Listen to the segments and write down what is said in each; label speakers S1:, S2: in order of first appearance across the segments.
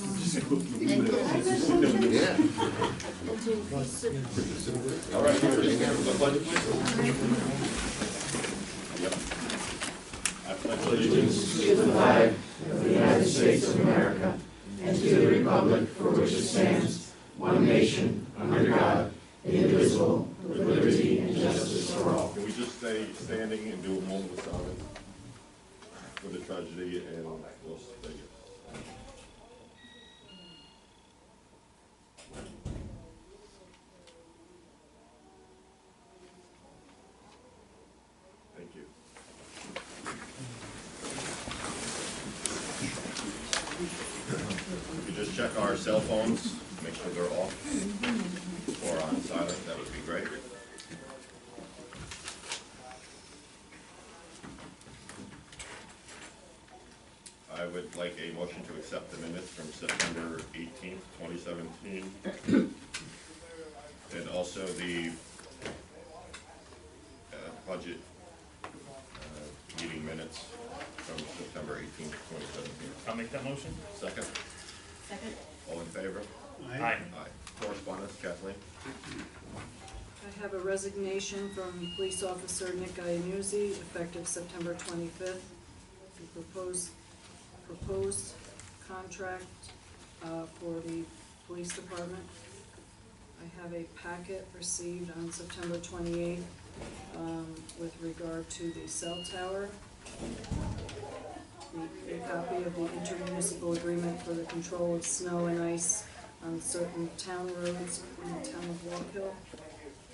S1: Yeah.
S2: All right, the pledge, please. Yep. I pledge allegiance
S3: To the flag of the United States of America and to the republic for which it stands, one nation, under God, indivisible, with liberty and justice for all.
S2: Can we just stay standing and do a moment of silence for the tragedy and we'll stay here. Thank you. We could just check our cell phones, make sure they're off or on silent, that would be great. I would like a motion to accept the minutes from September 18th, 2017. And also the budget meeting minutes from September 18th, 2017.
S4: I'll make that motion.
S2: Second?
S5: Second.
S2: All in favor?
S4: Aye.
S2: Aye. Correspondence, Kathleen?
S6: I have a resignation from Police Officer Nick Iannuzzi, effective September 25th. The proposed contract for the police department. I have a packet received on September 28th with regard to the cell tower. A copy of the intermunicipal agreement for the control of snow and ice on certain town roads in the town of Walk Hill,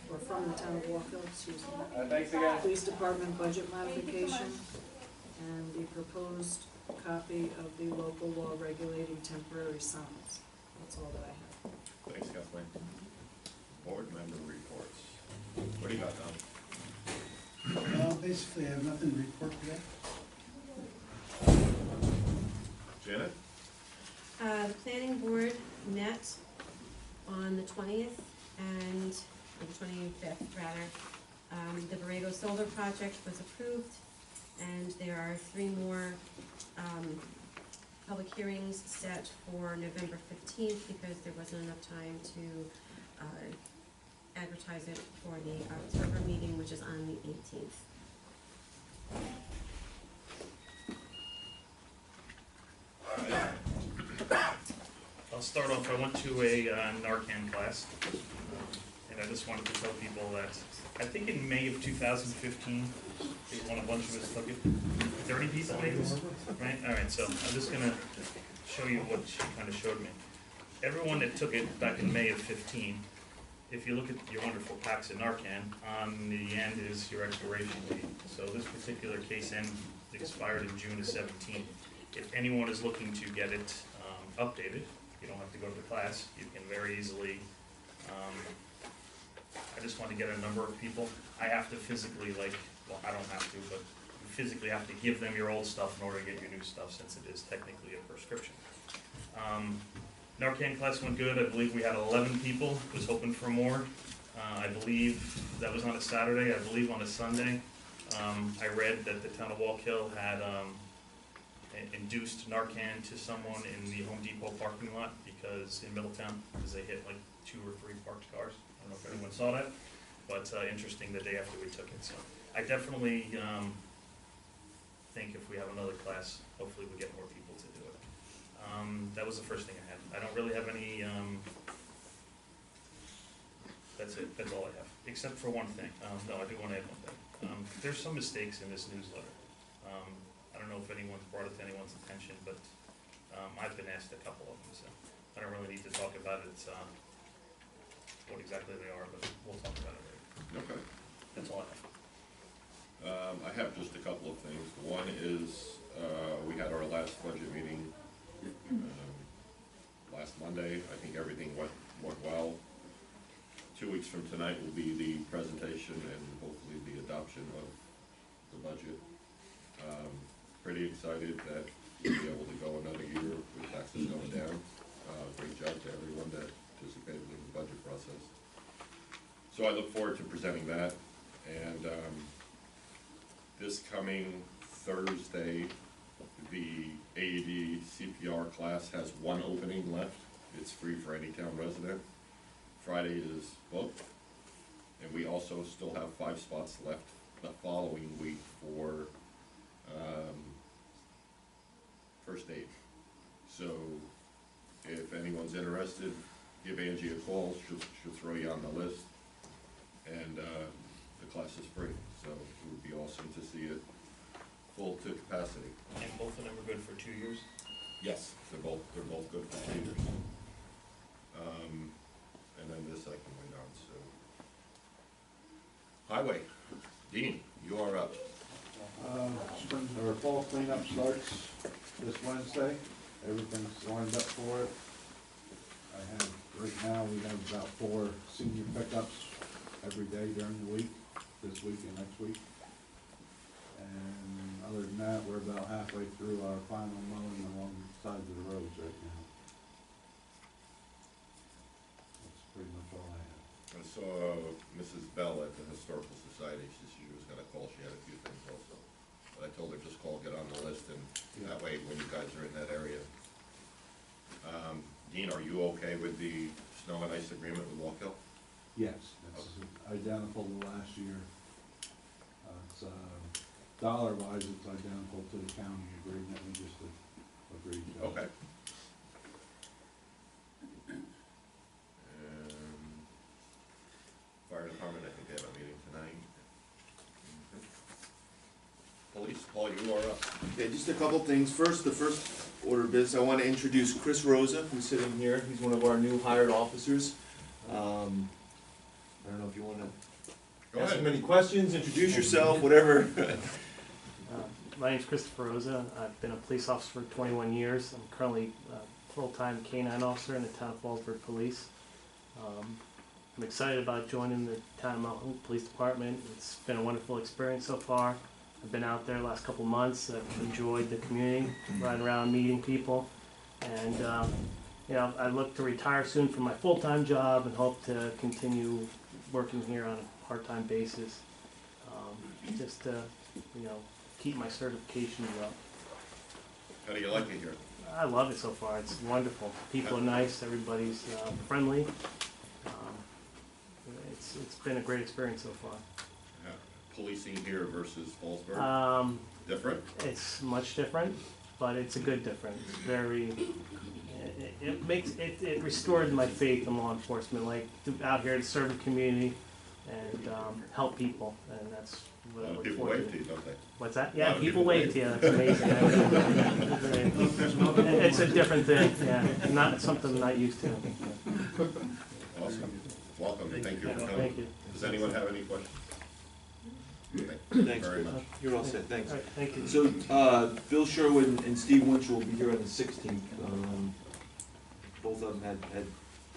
S6: or from the town of Walk Hill, excuse me.
S7: Thanks again.
S6: Police department budget modification, and the proposed copy of the local law regulating temporary signs. That's all that I have.
S2: Thanks, Kathleen. Board member reports. What do you got, Tom?
S8: Basically, I have nothing to report today.
S2: Janet?
S5: The planning board met on the 20th and, or the 25th rather. The Borrego Solar Project was approved, and there are 3 more public hearings set for November 15th because there wasn't enough time to advertise it for the October meeting, which is on the 18th.
S4: I'll start off, I went to a Narcan class, and I just wanted to tell people that I think in May of 2015, a bunch of us took it. 30 people maybe, right? All right, so I'm just gonna show you what she kind of showed me. Everyone that took it back in May of 15, if you look at your wonderful packs of Narcan, on the end is your expiration date. So this particular case end expired in June of 17. If anyone is looking to get it updated, you don't have to go to the class. You can very easily, I just want to get a number of people. I have to physically, well, I don't have to, but you physically have to give them your old stuff in order to get your new stuff, since it is technically a prescription. Narcan class went good. I believe we had 11 people. Was hoping for more. I believe that was on a Saturday. I believe on a Sunday. I read that the town of Walk Hill had induced Narcan to someone in the Home Depot parking lot because in Middletown, because they hit like 2 or 3 parked cars. I don't know if anyone saw that, but interesting the day after we took it. So I definitely think if we have another class, hopefully we get more people to do it. That was the first thing I had. I don't really have any, that's it, that's all I have, except for one thing. No, I do want to add one thing. There's some mistakes in this newsletter. I don't know if anyone's brought it to anyone's attention, but I've been asked a couple of them, so I don't really need to talk about it, what exactly they are, but we'll talk about it later.
S2: Okay.
S4: That's all I have.
S2: I have just a couple of things. One is, we had our last budget meeting last Monday. I think everything went well. 2 weeks from tonight will be the presentation and hopefully the adoption of the budget. Pretty excited that we'll be able to go another year with taxes going down. Great job to everyone that participated in the budget process. So I look forward to presenting that. And this coming Thursday, the AED CPR class has one opening left. It's free for any town resident. Friday is booked. And we also still have 5 spots left the following week for first aid. So if anyone's interested, give Angie a call, she'll throw you on the list. And the class is free, so it would be awesome to see it full to capacity.
S4: And both of them are good for 2 years?
S2: Yes, they're both good for 2 years. And then this I can wait on, so. Highway, Dean, you are up.
S1: Spring or fall cleanup starts this Wednesday. Everything's lined up for it. Right now, we have about 4 senior pickups every day during the week, this week and next week. And other than that, we're about halfway through our final mowing along the sides of the roads right now. That's pretty much all I have.
S2: I saw Mrs. Bell at the Historical Society, she said she was gonna call, she had a few things also. But I told her, just call, get on the list, and that way, when you guys are in that area. Dean, are you okay with the snow and ice agreement with Walk Hill?
S1: Yes, it's identical to last year. It's, dollar-wise, it's identical to the county agreement we just agreed to.
S2: Okay. And Fire Department, I think they have a meeting tonight. Police, Paul, you are up.
S7: Okay, just a couple things. First, the first order of business, I want to introduce Chris Rosa, who's sitting here. He's one of our new hired officers. I don't know if you want
S2: Go
S7: to ask him
S2: ahead.
S7: any questions, introduce yourself, whatever.
S9: My name's Christopher Rosa. I've been a police officer for 21 years. I'm currently a full-time K-9 officer in the town of Fallsburg Police. I'm excited about joining the town of Mountain Police Department. It's been a wonderful experience so far. I've been out there the last couple of months. I've enjoyed the community, riding around, meeting people, and you know, I look to retire soon from my full-time job and hope to continue working here on a part-time basis, just to, you know, keep my certifications up.
S2: How do you like it here?
S9: I love it so far. It's wonderful. People are nice. Everybody's friendly. It's been a great experience so far.
S2: Policing here versus Fallsburg? Different?
S9: It's much different, but it's a good difference. It's very. It makes it restored my faith in law enforcement. Like out here to serve the community and help people, and that's what I look
S2: People
S9: forward
S2: wave to you, don't they?
S9: What's that?
S2: A
S9: Yeah,
S2: lot of
S9: people
S2: people
S9: wave
S2: wave.
S9: to you. That's amazing. It's a different thing. Yeah, not something I'm not used to.
S2: Awesome. Welcome, thank you for coming.
S9: Thank you.
S2: Does anyone have any questions?
S7: Thanks,
S2: Very
S7: Chris.
S2: much.
S7: You're all set, thanks.
S9: All right, thank you.
S7: So, Bill Sherwood and Steve Winch will be here on the 16th. Both of them had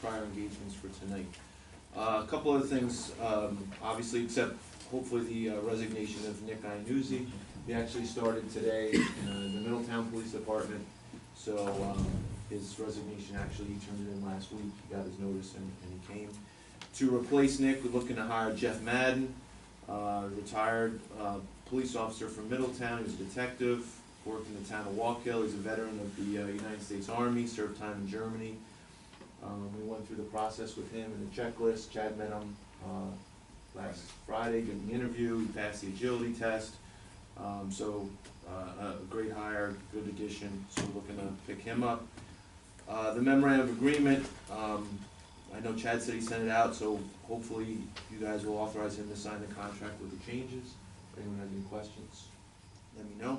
S7: prior engagements for tonight. A couple other things, obviously, except hopefully the resignation of Nick Iannuzzi. He actually started today in the Middletown Police Department, so his resignation, actually, he turned it in last week. He got his notice and he came. To replace Nick, we're looking to hire Jeff Madden, retired police officer from Middletown. He's a detective, worked in the town of Walk Hill. He's a veteran of the United States Army, served time in Germany. We went through the process with him and the checklist. Chad met him last Friday, did the interview, he passed the agility test. A great hire, good addition, so we're looking to pick him up. The memorandum of agreement, I know Chad said he sent it out, so hopefully you guys will authorize him to sign the contract with the changes. If anyone has any questions, let me know.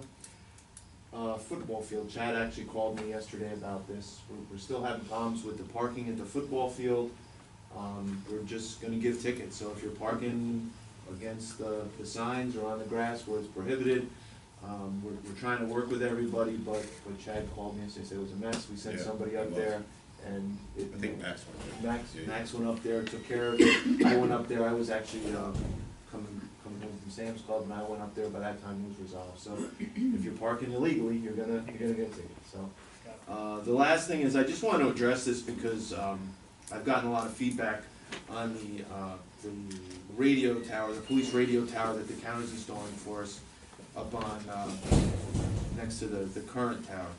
S7: Football field, Chad actually called me yesterday about this. We're still having problems with the parking at the football field. We're just gonna give tickets, so if you're parking against the signs or on the grass where it's prohibited, we're trying to work with everybody, but Chad called me and said it was a mess. We sent
S2: Yeah,
S7: somebody up
S2: it was.
S7: there, and it.
S2: I think Max went there. Yeah.
S7: Max went up there, took care of it. I went up there, I was actually, coming home from Sam's Club, and I went up there, by that time it was resolved. So, if you're parking illegally, you're gonna get a ticket, so. The last thing is, I just want to address this because, I've gotten a lot of feedback on the radio tower, the police radio tower that the county's installing for us up on, next to the current tower.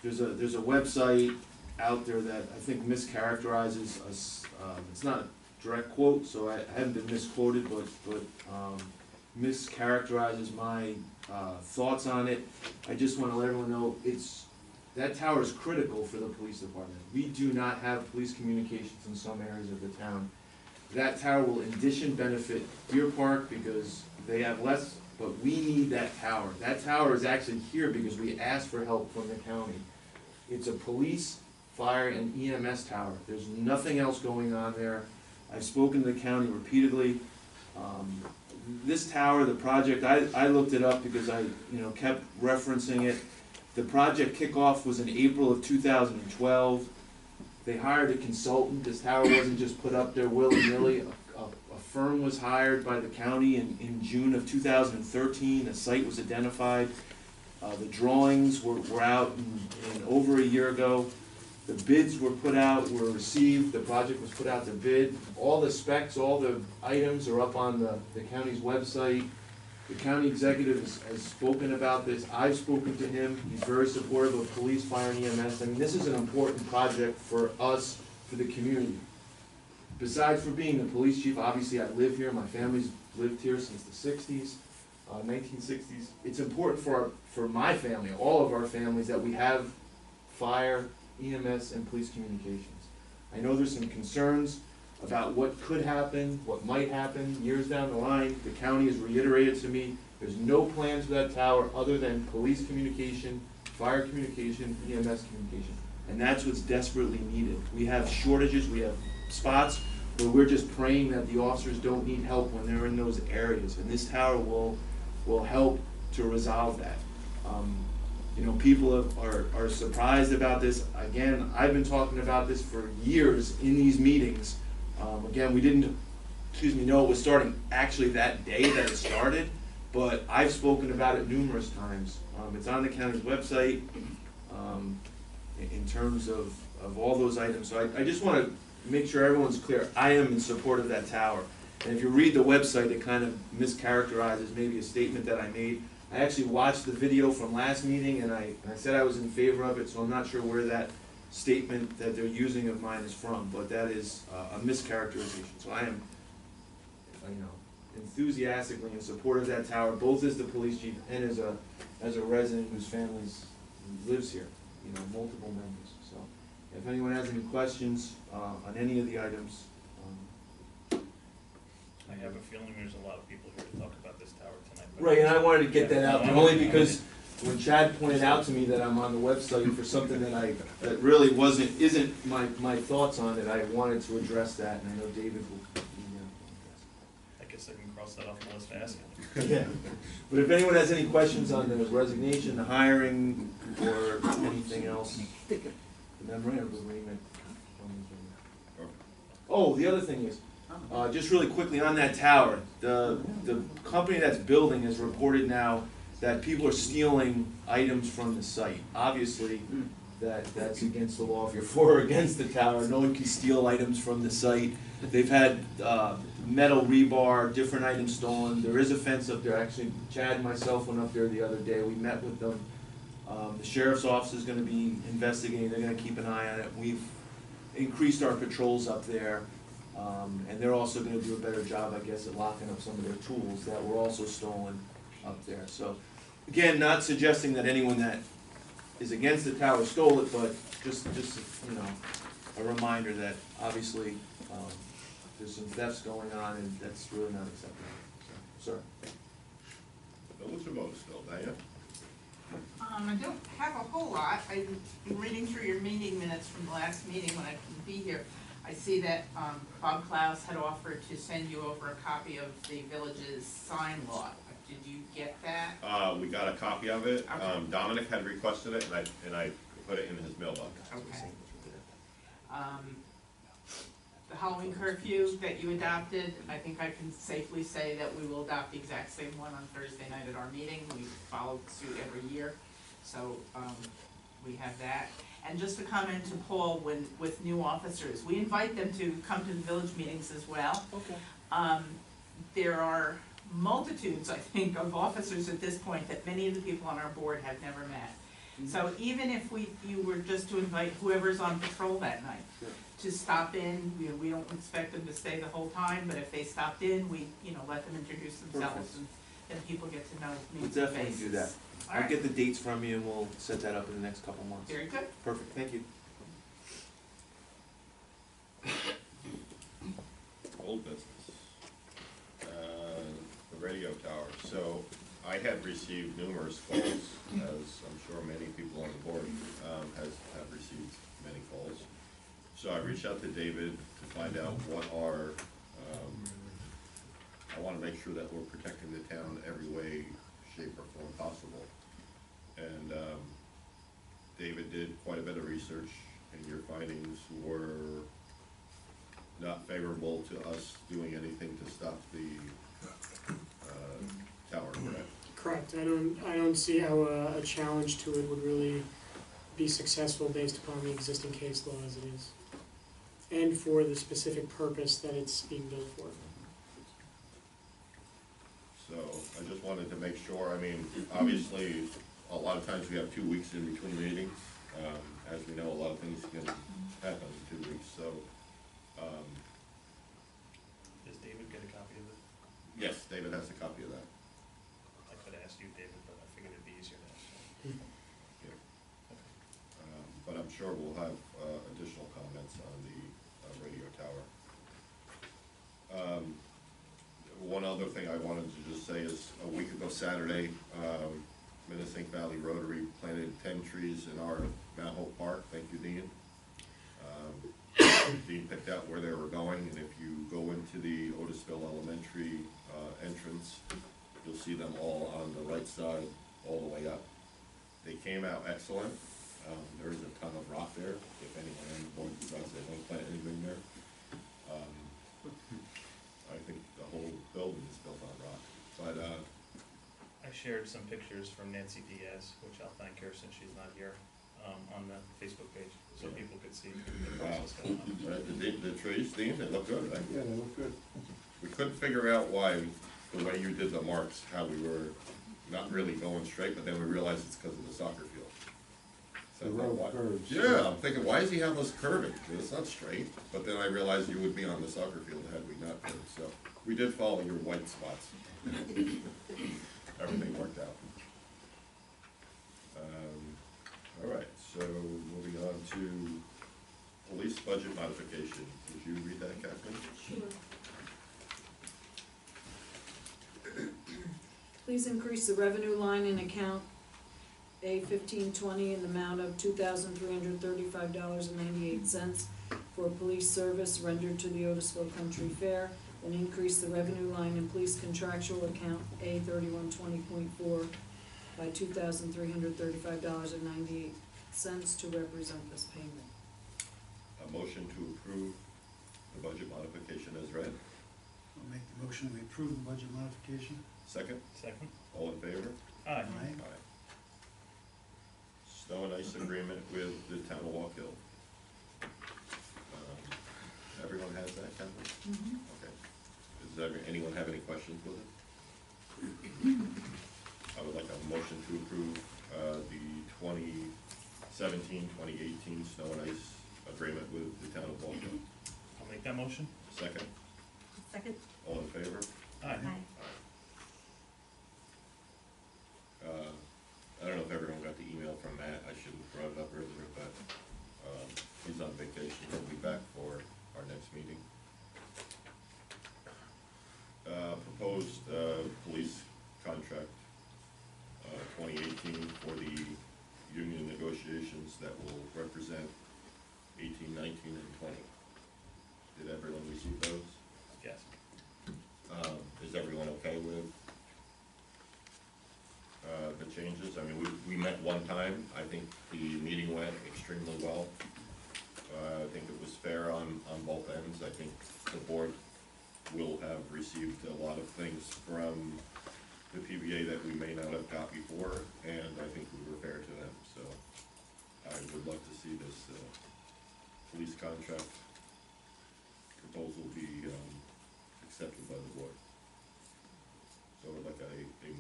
S7: there's a website out there that I think mischaracterizes us. It's not a direct quote, so I haven't been misquoted, but mischaracterizes my thoughts on it. I just want to let everyone know that tower is critical for the police department. We do not have police communications in some areas of the town. That tower will in addition benefit Deer Park because they have less, but we need that tower. That tower is actually here because we asked for help from the county. It's a police, fire, and EMS tower. There's nothing else going on there. I've spoken to the county repeatedly. This tower, the project, I looked it up because I kept referencing it. The project kickoff was in April of 2012. They hired a consultant. This tower wasn't just put up there willy-nilly. A firm was hired by the county in June of 2013. A site was identified. The drawings were out in over a year ago. The bids were put out, were received. The project was put out to bid. All the specs, all the items are up on the county's website. The county executive has spoken about this. I've spoken to him. He's very supportive of police, fire, and EMS. I mean, this is an important project for us, for the community. Besides for being the police chief, obviously I live here. My family's lived here since the 60s, 1960s. It's important for my family, all of our families, that we have fire, EMS, and police communications. I know there's some concerns about what could happen, what might happen years down the line. The county has reiterated to me, there's no plans for that tower other than police communication, fire communication, EMS communication. And that's what's desperately needed. We have shortages, we have spots where we're just praying that the officers don't need help when they're in those areas. And this tower will help to resolve that. People are surprised about this. Again, I've been talking about this for years in these meetings. Again, we didn't, know it was starting actually that day that it started, but I've spoken about it numerous times. It's on the county's website in terms of all those items. So I just want to make sure everyone's clear. I am in support of that tower. And if you read the website, it kind of mischaracterizes maybe a statement that I made. I actually watched the video from last meeting, and I said I was in favor of it, so I'm not sure where that statement that they're using of mine is from, but that is a mischaracterization. So I am, enthusiastically in support of that tower, both as the police chief and as a resident whose family lives here, multiple members. So if anyone has any questions on any of the items.
S4: I have a feeling there's a lot of people here to talk about this tower tonight.
S7: Right, and I wanted to get that out there, only because when Chad pointed out to me that I'm on the website for something that really isn't my thoughts on it, I wanted to address that, and I know David will be
S4: I guess I can cross that off the list to ask him.
S7: yeah. But if anyone has any questions on the resignation, the hiring, or anything else, the memorandum of agreement. Oh, the other thing is, just really quickly on that tower, the company that's building has reported now that people are stealing items from the site. Obviously, that's against the law. If you're for or against the tower, no one can steal items from the site. They've had metal rebar, different items stolen. There is a fence up there. Actually, Chad and myself went up there the other day. We met with them. The sheriff's office is going to be investigating. They're going to keep an eye on it. We've increased our patrols up there. And they're also going to do a better job, I guess, at locking up some of their tools that were also stolen up there. So, again, not suggesting that anyone that is against the tower stole it, but just a reminder that obviously there's some thefts going on, and that's really not acceptable. So, sir.
S2: What's your vote still, Diane?
S10: I don't have a whole lot. I've been reading through your meeting minutes from the last meeting when I couldn't be here. I see that Bob Klaus had offered to send you over a copy of the village's sign law. Did you get that?
S2: We got a copy of it.
S10: Okay.
S2: Dominic had requested it, and I put it in his mailbox.
S10: Okay. The Halloween curfew that you adopted, I think I can safely say that we will adopt the exact same one on Thursday night at our meeting. We follow suit every year, so we have that. And just to comment to Paul, with new officers, we invite them to come to the village meetings as well.
S7: Okay.
S10: There are multitudes, I think, of officers at this point that many of the people on our board have never met. So even if you were just to invite whoever's on patrol that night
S7: Sure.
S10: to stop in, we don't expect them to stay the whole time, but if they stopped in, we, let them introduce themselves
S7: Perfect.
S10: and then people get to know
S7: We'll
S10: names and
S7: definitely
S10: faces.
S7: do that.
S10: All
S7: I'll
S10: right,
S7: get the dates from you and we'll set that up in the next couple months.
S10: very good.
S7: Perfect, thank you.
S2: Old business. The radio tower. So I had received numerous calls, as I'm sure many people on the board have received many calls. So I reached out to David to find out what our, I wanna make sure that we're protecting the town every way, shape or form possible. And David did quite a bit of research, and your findings were not favorable to us doing anything to stop the tower, correct?
S11: Correct. I don't see how a challenge to it would really be successful based upon the existing case law as it is, and for the specific purpose that it's being built for.
S2: So I just wanted to make sure, I mean, obviously, a lot of times we have 2 weeks in between meetings. As we know, a lot of things can happen in 2 weeks, so,
S4: Does David get a copy of it?
S2: yes, David has a copy of that.
S4: I could ask you, David, but I figured it'd be easier to ask you.
S2: But I'm sure we'll have additional comments on the radio tower. One other thing I wanted to just say is, a week ago Saturday, Minnesink Valley Rotary planted 10 trees in our Mount Hope Park. Thank you, Dean. Dean picked out where they were going, and if you go into the Otisville Elementary entrance, you'll see them all on the right side, all the way up. They came out excellent. There is a ton of rock there, if anyone on the board decides they don't plant anything there. I think the whole building is built on rock, but,
S4: I shared some pictures from Nancy Diaz, which I'll thank her since she's not here, on the Facebook page, so
S2: Yeah.
S4: people could see the process going on.
S2: the trees, Dean, they look good.
S1: Yeah, they look good.
S2: We couldn't figure out why, the way you did the marks, how we were not really going straight, but then we realized it's because of the soccer field. So
S1: The
S2: I thought,
S1: road
S2: why-
S1: curves.
S2: Yeah, I'm thinking, why does he have us curving? It's not straight, but then I realized you would be on the soccer field had we not curved, so we did follow your white spots. Everything worked out. All right, so moving on to police budget modification. Did you read that, Kathleen?
S6: Sure. Please increase the revenue line in account A1520 in the amount of $2,335.98 for police service rendered to the Otisville Country Fair, and increase the revenue line in police contractual account A3120.4 by $2,335.98 to represent this payment.
S2: A motion to approve the budget modification as read.
S8: I'll make the motion, we approve the budget modification.
S2: Second,
S4: Second?
S2: all in favor?
S4: Aye.
S8: Aye.
S2: Aye. Snow and ice agreement with the town of Walk Hill. Everyone has that, Kathleen? Okay. Anyone have any questions with it? I would like a motion to approve the 2017-2018 snow and ice agreement with the town of Walk Hill.
S4: I'll make that motion.
S2: Second,
S5: Second?
S2: all in favor?
S4: Aye.
S5: Aye.
S2: I don't know if everyone got the email from Matt, I should have brought it up earlier, but, he's on vacation, he'll be back for our next meeting. Proposed, police contract, 2018 for the union negotiations that will represent 18, 19, and 20. Did everyone receive those?
S4: Yes.
S2: Is everyone okay with the changes? I mean, we met one time, I think the meeting went extremely well. I think it was fair on both ends. I think the board will have received a lot of things from the PBA that we may not have got before, and I think we were fair to them, so I would love to see this police contract proposal be accepted by the board. So I'd like a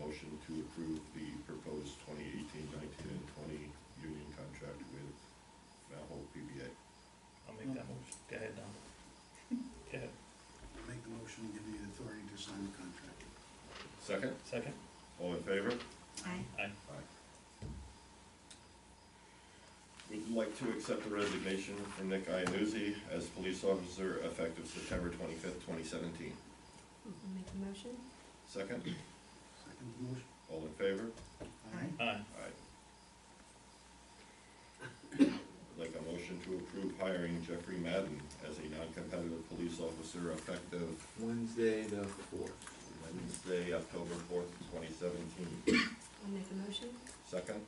S2: motion to approve the proposed 2018, 19, and 20 union contract with Mount Hope PBA.
S4: I'll make that motion. Go ahead, Don. Go ahead.
S8: Make the motion, give me the authority to sign the contract.
S2: Second,
S4: Second?
S2: all in favor?
S5: Aye.
S4: Aye.
S2: Would like to accept the resignation from Nick Iannuzzi as police officer effective September 25th, 2017.
S5: I'll make the motion.
S2: Second,
S8: Second motion?
S2: all in favor?
S8: Aye.
S4: Aye.
S2: Aye. I'd like a motion to approve hiring Jeffrey Madden as a non-competitive police officer effective
S7: Wednesday the 4th.
S2: Wednesday, October 4th, 2017.
S5: I'll make the motion.
S2: Second,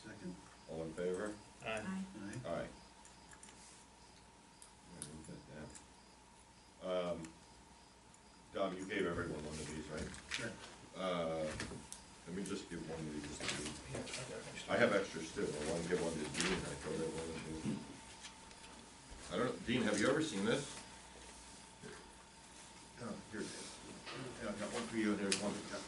S8: Second?
S2: all in favor?
S4: Aye.
S8: Aye.
S2: Aye. I'm gonna move that down. Dom, you gave everyone one of these, right?
S8: Sure.
S2: Let me just give one of these to you. I have extras too, I want to give one to Dean, I thought I wanted to. I don't, Dean, have you ever seen this? Oh, here it is. Yeah, I got one for you, and there's one for Kevin.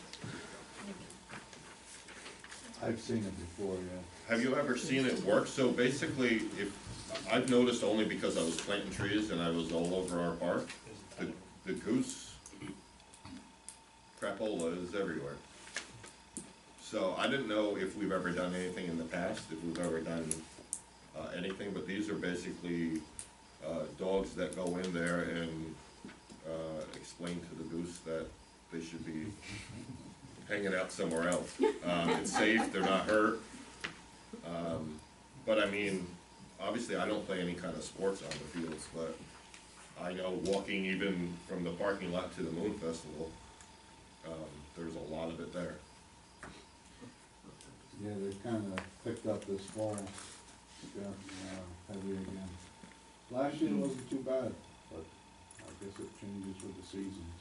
S1: I've seen it before, yeah.
S2: Have you ever seen it work? So basically, if, I've noticed only because I was planting trees and I was all over our park, the goose crapola is everywhere. So I didn't know if we've ever done anything in the past, if we've ever done anything, but these are basically dogs that go in there and explain to the goose that they should be hanging out somewhere else. It's safe, they're not hurt. But I mean, obviously I don't play any kind of sports on the fields, but I know walking even from the parking lot to the Moon Festival, there's a lot of it there.
S1: Yeah, they kinda picked up this fall, got heavy again. Last year wasn't too bad, but I guess it changes with the seasons.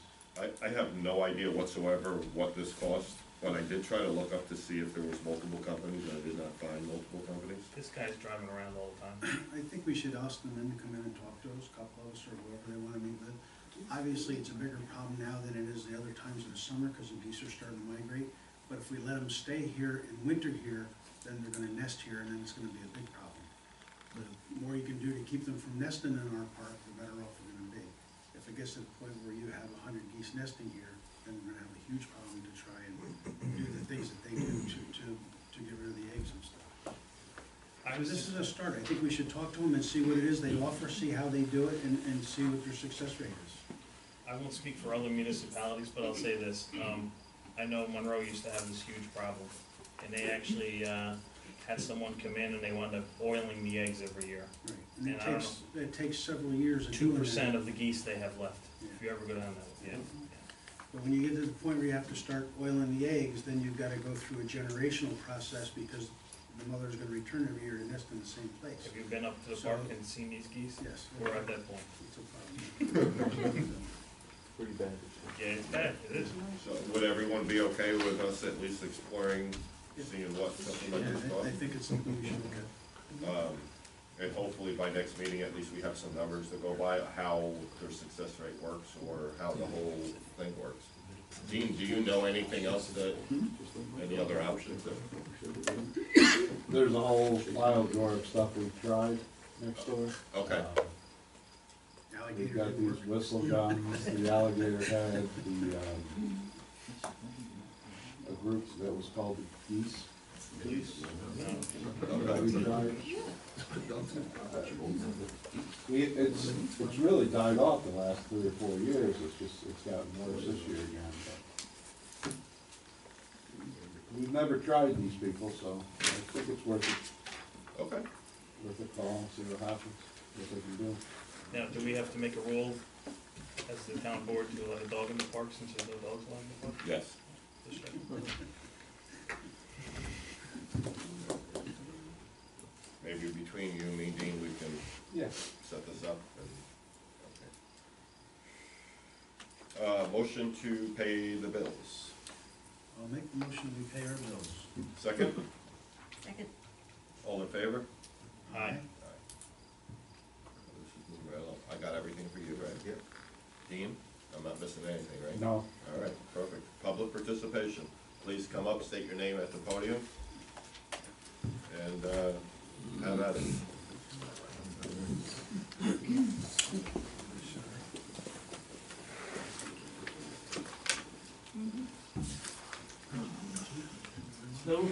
S2: I have no idea whatsoever what this cost, but I did try to look up to see if there was multiple companies, and I did not find multiple companies.
S4: This guy's driving around all the time.
S8: I think we should ask them then to come in and talk to us, a couple of us, or whoever they wanna meet with. Obviously, it's a bigger problem now than it is the other times in the summer, cause the geese are starting to migrate. But if we let them stay here and winter here, then they're gonna nest here, and then it's gonna be a big problem. The more you can do to keep them from nesting in our park, the better off we're gonna be. If it gets to the point where you have 100 geese nesting here, then we're gonna have a huge problem to try and do the things that they do to get rid of the eggs and stuff. So this is a start. I think we should talk to them and see what it is they offer, see how they do it, and see what their success rate is.
S4: I won't speak for other municipalities, but I'll say this, I know Monroe used to have this huge problem, and they actually, had someone come in and they wound up oiling the eggs every year.
S8: Right. And
S4: And I don't
S8: it takes several years of
S4: 2%
S8: doing
S4: of the geese they have left, if you ever go down that, yeah.
S8: But when you get to the point where you have to start oiling the eggs, then you've gotta go through a generational process, because the mother's gonna return every year to nest in the same place.
S4: Have you been up to the
S8: So-
S4: park and seen these geese?
S8: Yes.
S4: We're at that point.
S8: It's a problem.
S7: Pretty bad.
S4: Yeah, it's bad, it is.
S2: So would everyone be okay with us at least exploring, seeing what something like this
S8: Yeah, I
S2: costs?
S8: think it's something we should look at.
S2: And hopefully by next meeting, at least we have some numbers to go by, how their success rate works, or how the whole thing works. Dean, do you know anything else that, any other options that?
S1: There's a whole pile drawer of stuff we've tried next door.
S2: Okay,
S8: Alligator
S1: We've got
S8: did
S1: these
S8: work.
S1: whistle guns, the alligator head, a group that was called the geese. Geese.
S2: okay.
S1: We tried. It's really died off the last 3 or 4 years, it's gotten worse this year again, but. We've never tried these people, so I think it's worth it,
S2: Okay.
S1: worth a call and see what happens, what they can do.
S4: Now, do we have to make a rule as the town board to let a dog in the park since there's no dogs allowed in the park?
S2: Yes.
S4: Just check.
S2: Maybe between you and me, Dean, we can
S1: Yeah.
S2: set this up. Okay. Motion to pay the bills.
S8: I'll make the motion, we pay our bills.
S2: Second,
S5: Second.
S2: all in favor?
S4: Aye.
S2: Well, I got everything for you, right? Yep. Dean, I'm not missing anything, right?
S1: No,
S2: All right, perfect. Public participation. Please come up, state your name at the podium. and, have at it.
S12: Hello,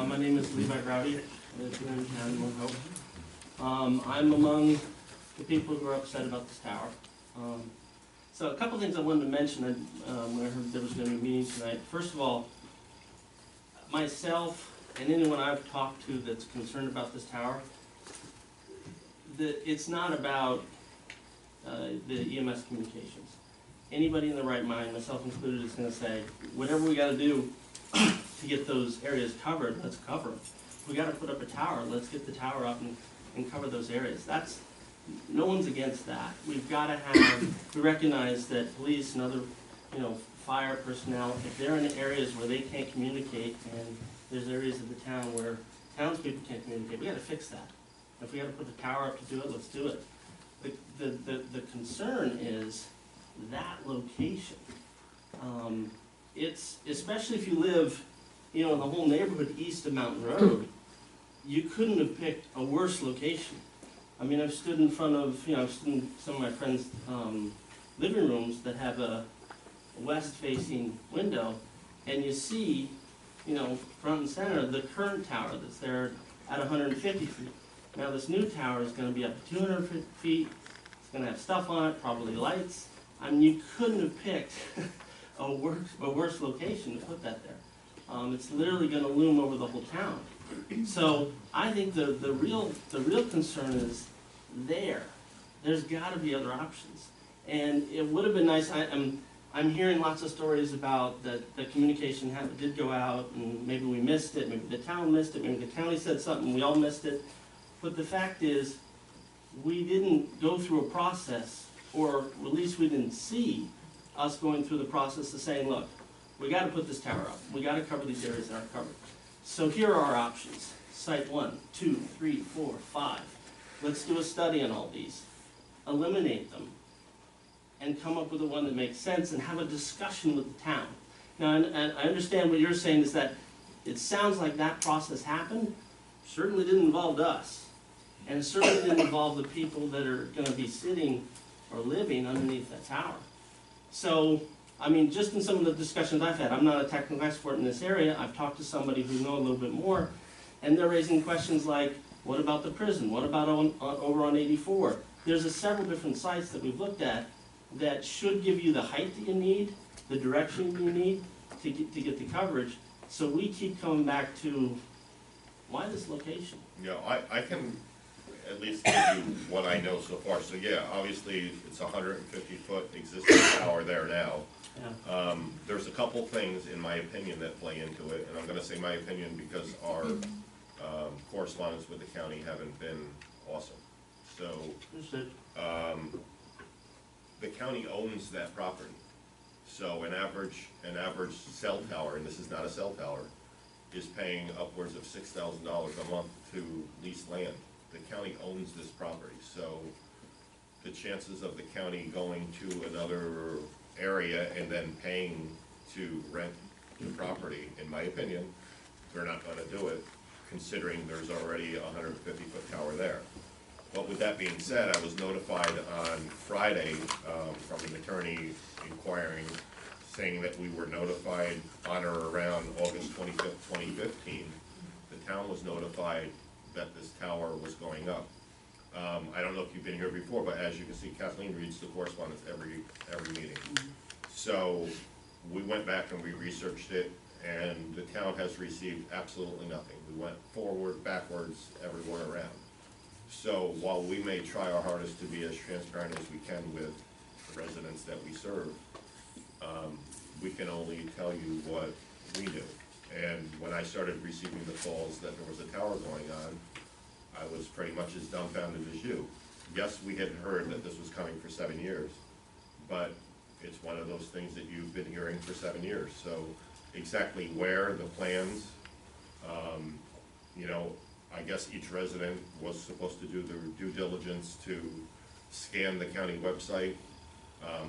S12: my name is Levi Rowdy. I live here in town in Mount Hope. I'm among the people who are upset about this tower. So a couple things I wanted to mention when I heard there was going to be a meeting tonight. First of all, myself and anyone I've talked to that's concerned about this tower, it's not about the EMS communications. Anybody in the right mind, myself included, is going to say, whatever we got to do to get those areas covered, let's cover them. We got to put up a tower, let's get the tower up and cover those areas. No one's against that. We've got to have, we recognize that police and other, fire personnel, if they're in areas where they can't communicate, and there's areas of the town where townspeople can't communicate, we got to fix that. If we got to put the tower up to do it, let's do it. The concern is that location. It's, especially if you live, in the whole neighborhood east of Mountain Road, you couldn't have picked a worse location. I mean, I've stood in front of, I've stood in some of my friends' living rooms that have a west-facing window, and you see, front and center, the current tower that's there at 150 feet. Now, this new tower is going to be up to 250 feet. It's going to have stuff on it, probably lights. I mean, you couldn't have picked a worse location to put that there. It's literally going to loom over the whole town. So I think the real concern is there's got to be other options. And it would have been nice. I'm hearing lots of stories about that the communication did go out, and maybe we missed it, maybe the town missed it, maybe the county said something, we all missed it. But the fact is, we didn't go through a process, or at least we didn't see us going through the process of saying, look, we got to put this tower up. We got to cover these areas that aren't covered. So here are our options. Site 1, 2, 3, 4, 5. Let's do a study on all these. Eliminate them and come up with the one that makes sense and have a discussion with the town. Now, and I understand what you're saying is that it sounds like that process happened. Certainly didn't involve us. And it certainly didn't involve the people that are going to be sitting or living underneath that tower. So, I mean, just in some of the discussions I've had, I'm not a technical expert in this area. I've talked to somebody who knows a little bit more, and they're raising questions like, what about the prison? What about over on 84? There's several different sites that we've looked at that should give you the height that you need, the direction you need to get the coverage. So we keep coming back to, why this location?
S2: I can at least give you what I know so far. So yeah, obviously it's a 150-foot existing tower there now.
S12: Yeah.
S2: There's a couple things, in my opinion, that play into it, and I'm going to say my opinion because our correspondence with the county haven't been awesome. So the county owns that property. So an average cell tower, and this is not a cell tower, is paying upwards of $6,000 a month to lease land. The county owns this property, so the chances of the county going to another area and then paying to rent the property, in my opinion, they're not gonna do it, considering there's already a 150-foot tower there. But with that being said, I was notified on Friday from an attorney inquiring, saying that we were notified on or around August 25th, 2015. The town was notified that this tower was going up. I don't know if you've been here before, but as you can see, Kathleen reads the correspondence every meeting. So we went back and we researched it, and the town has received absolutely nothing. We went forward, backwards, everywhere around. So while we may try our hardest to be as transparent as we can with the residents that we serve, we can only tell you what we knew. And when I started receiving the calls that there was a tower going on, I was pretty much as dumbfounded as you. Yes, we had heard that this was coming for 7 years, but it's one of those things that you've been hearing for 7 years. So exactly where the plans, I guess each resident was supposed to do their due diligence to scan the county website.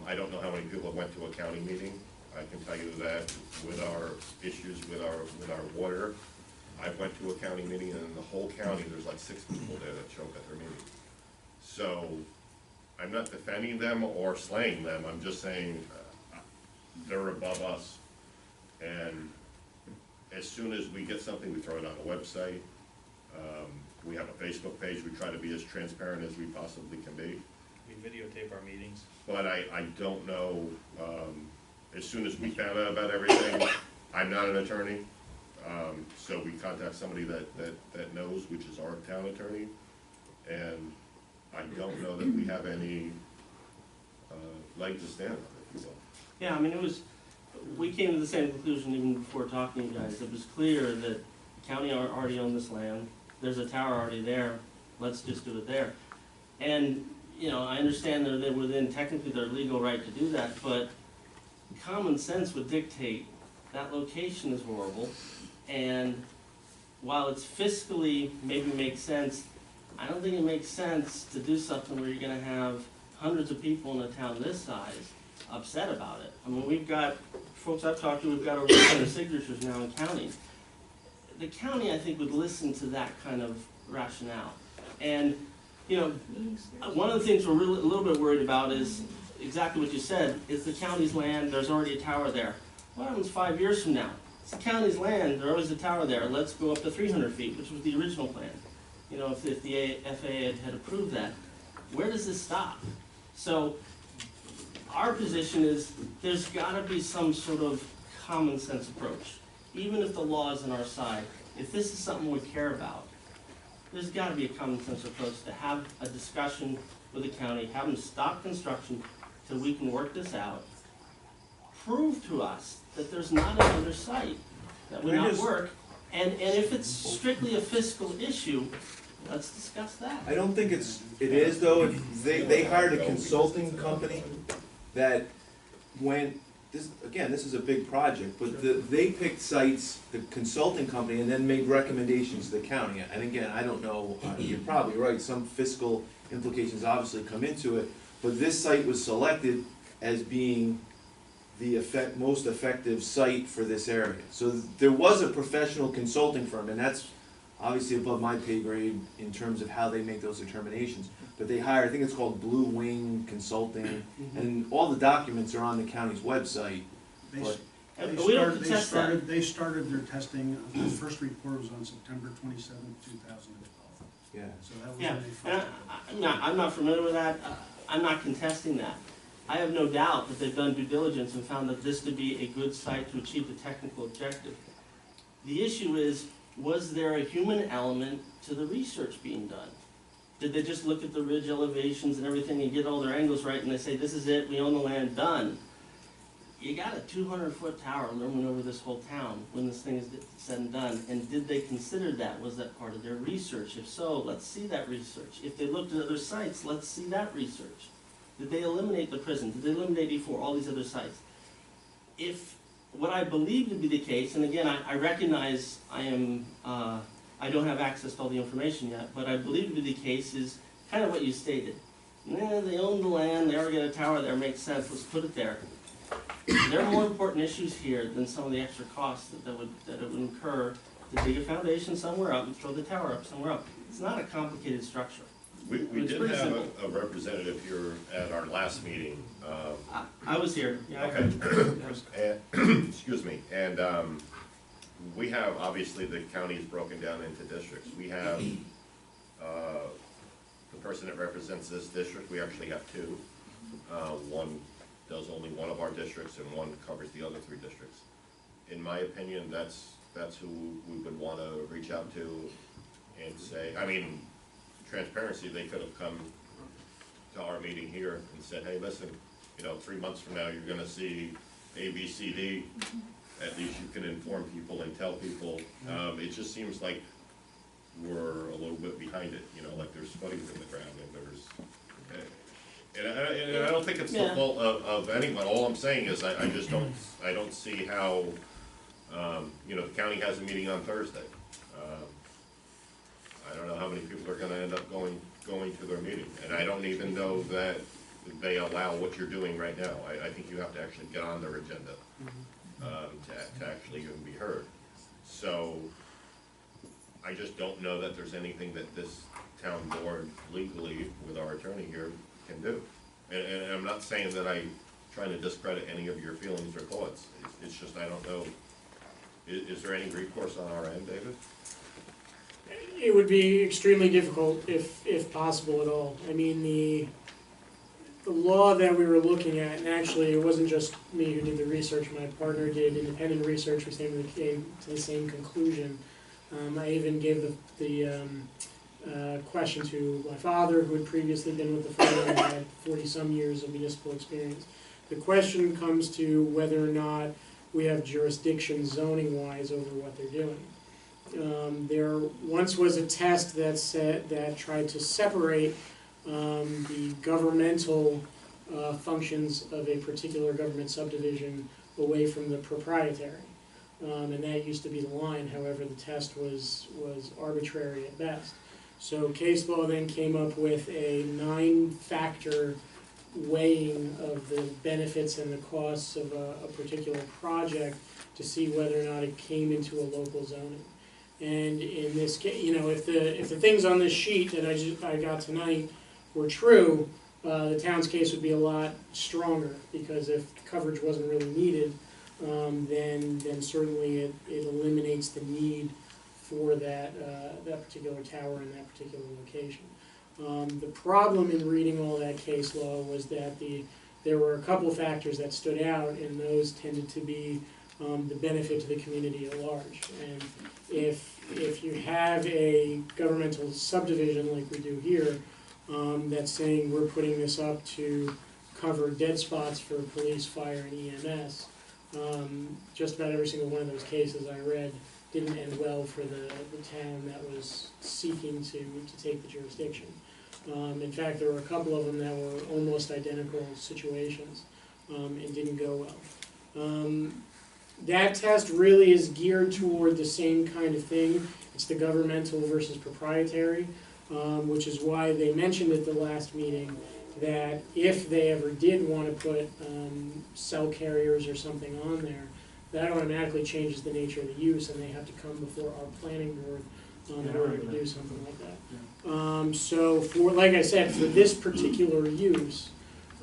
S2: I don't know how many people went to a county meeting. I can tell you that with our issues with our water, I went to a county meeting, and in the whole county, there's like 6 people there that show up at their meeting. So, I'm not defending them or slaying them, I'm just saying, they're above us. And as soon as we get something, we throw it on a website. We have a Facebook page, we try to be as transparent as we possibly can be.
S4: We videotape our meetings.
S2: But I don't know, as soon as we found out about everything, I'm not an attorney. So we contact somebody that knows, which is our town attorney. And I don't know that we have any leg to stand on, if you will.
S12: Yeah, I mean, we came to the same conclusion even before talking to you guys. It was clear that the county already owned this land, there's a tower already there, let's just do it there. And, you know, I understand they're within technically their legal right to do that, but common sense would dictate that location is horrible, and while it's fiscally maybe makes sense, I don't think it makes sense to do something where you're gonna have hundreds of people in a town this size upset about it. I mean, we've got, folks I've talked to, we've got over 100 signatures now in county. The county, I think, would listen to that kind of rationale. And, you know, one of the things we're really, a little bit worried about is exactly what you said, is the county's land, there's already a tower there. What happens 5 years from now? It's the county's land, there's always a tower there, let's go up to 300 feet, which was the original plan. You know, if the FAA had approved that, where does this stop? So, our position is, there's gotta be some sort of common sense approach. Even if the law is on our side, if this is something we care about, there's gotta be a common sense approach to have a discussion with the county, have them stop construction till we can work this out. Prove to us that there's not another site that would not work, and if it's strictly a fiscal issue, let's discuss that.
S7: I don't think it is though. They hired a consulting company that went, this is a big project, but they picked sites, the consulting company, and then made recommendations to the county. And again, I don't know, you're probably right, some fiscal implications obviously come into it, but this site was selected as being the most effective site for this area. So there was a professional consulting firm, and that's obviously above my pay grade in terms of how they make those determinations. But they hired, I think it's called Blue Wing Consulting, and all the documents are on the county's website.
S8: They,
S7: But-
S12: And we don't contest that.
S8: they started their testing, the first report was on September 27th, 2012.
S7: Yeah.
S8: So that was
S12: Yeah,
S8: when they
S12: and
S8: first.
S12: I'm not familiar with that, I'm not contesting that. I have no doubt that they've done due diligence and found that this to be a good site to achieve the technical objective. The issue is, was there a human element to the research being done? Did they just look at the ridge elevations and everything and get all their angles right and they say, this is it, we own the land, done? You got a 200-foot tower looming over this whole town when this thing is said and done, and did they consider that? Was that part of their research? If so, let's see that research. If they looked at other sites, let's see that research. Did they eliminate the prison? Did they eliminate E4, all these other sites? If what I believe to be the case, and again, I recognize I don't have access to all the information yet, but I believe to be the case is kind of what you stated. They own the land, they already got a tower there, makes sense, let's put it there. There are more important issues here than some of the extra costs that it would incur to dig a foundation somewhere up and throw the tower up somewhere else. It's not a complicated structure.
S2: We
S12: It's
S2: did
S12: pretty
S2: have
S12: simple.
S2: a representative here at our last meeting.
S12: I was here, yeah, I
S2: Okay.
S12: heard.
S2: And, excuse me, and, we have, obviously, the county is broken down into districts. We have, the person that represents this district, we actually have two. One does only one of our districts and one covers the other three districts. In my opinion, that's who we would wanna reach out to and say, I mean, transparency, they could have come to our meeting here and said, hey, listen, 3 months from now, you're gonna see A, B, C, D. At least you can inform people and tell people. It just seems like we're a little bit behind it, like there's footings in the ground and and I don't think it's the fault of anyone. All I'm saying is I just don't see how, the county has a meeting on Thursday. I don't know how many people are gonna end up going to their meeting, and I don't even know that they allow what you're doing right now. I think you have to actually get on their agenda to actually even be heard. So, I just don't know that there's anything that this town board legally, with our attorney here, can do. And I'm not saying that I'm trying to discredit any of your feelings or thoughts, it's just I don't know. Is there any recourse on our end, David?
S11: It would be extremely difficult if possible at all. I mean, the law that we were looking at, and actually it wasn't just me who did the research, my partner did independent research, we came to the same conclusion. I even gave the question to my father, who had previously been with the firm and had 40-some years of municipal experience. The question comes to whether or not we have jurisdiction zoning-wise over what they're doing. There once was a test that tried to separate the governmental functions of a particular government subdivision away from the proprietary. And that used to be the line, however, the test was arbitrary at best. So case law then came up with a 9-factor weighing of the benefits and the costs of a particular project to see whether or not it came into a local zoning. And in this case, you know, if the things on this sheet that I got tonight were true, the town's case would be a lot stronger, because if coverage wasn't really needed, then certainly it eliminates the need for that particular tower in that particular location. The problem in reading all that case law was that there were a couple of factors that stood out, and those tended to be the benefit to the community at large. And if you have a governmental subdivision like we do here, that's saying we're putting this up to cover dead spots for police, fire, and EMS, just about every single one of those cases I read didn't end well for the town that was seeking to take the jurisdiction. In fact, there were a couple of them that were almost identical situations and didn't go well. That test really is geared toward the same kind of thing. It's the governmental versus proprietary, which is why they mentioned at the last meeting that if they ever did want to put cell carriers or something on there, that automatically changes the nature of the use, and they have to come before our planning board in order to do something like that. So for, like I said, for this particular use,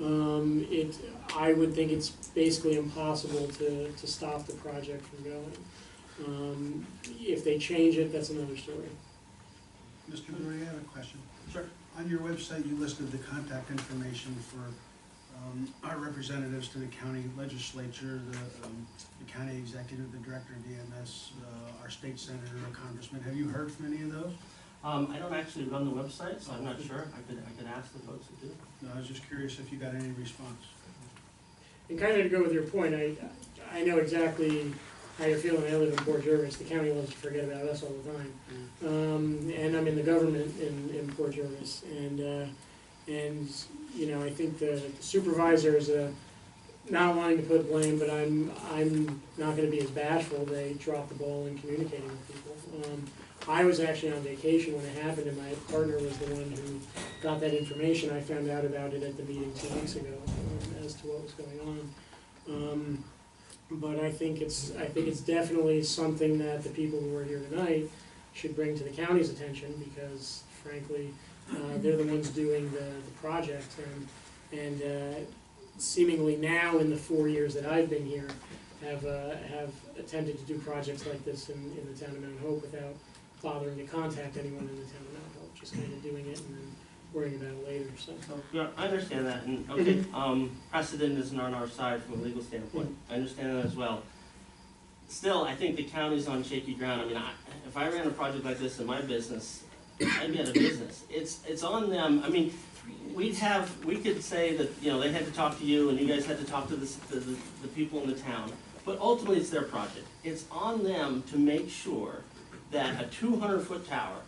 S11: I would think it's basically impossible to stop the project from going. If they change it, that's another story.
S8: Mr. Brewer, I have a question.
S12: Sure.
S8: On your website, you listed the contact information for our representatives to the county legislature, the county executive, the director of EMS, our state senator, or congressman. Have you heard from any of those?
S12: I don't actually run the website, so I'm not sure. I could ask the folks that do.
S8: No, I was just curious if you got any response.
S11: And kind of to go with your point, I know exactly how you're feeling. I live in Port Jervis. The county loves to forget about us all the time. And I'm in the government in Port Jervis. And you know, I think the supervisor is not wanting to put blame, but I'm not going to be as bashful. They dropped the ball in communicating with people. I was actually on vacation when it happened, and my partner was the one who got that information. I found out about it at the meeting 2 weeks ago as to what was going on. But I think it's definitely something that the people who are here tonight should bring to the county's attention, because frankly, they're the ones doing the project, and seemingly now in the 4 years that I've been here, have attempted to do projects like this in the town of Mount Hope without bothering to contact anyone in the town of Mount Hope, just kind of doing it and then worrying about it later. So
S12: Yeah, I understand that, and okay, precedent isn't on our side from a legal standpoint. I understand that as well. Still, I think the county's on shaky ground. I mean, if I ran a project like this in my business, I'd be out of business. It's on them. I mean, we could say that, you know, they had to talk to you and you guys had to talk to the people in the town, but ultimately it's their project. It's on them to make sure that a 200-foot tower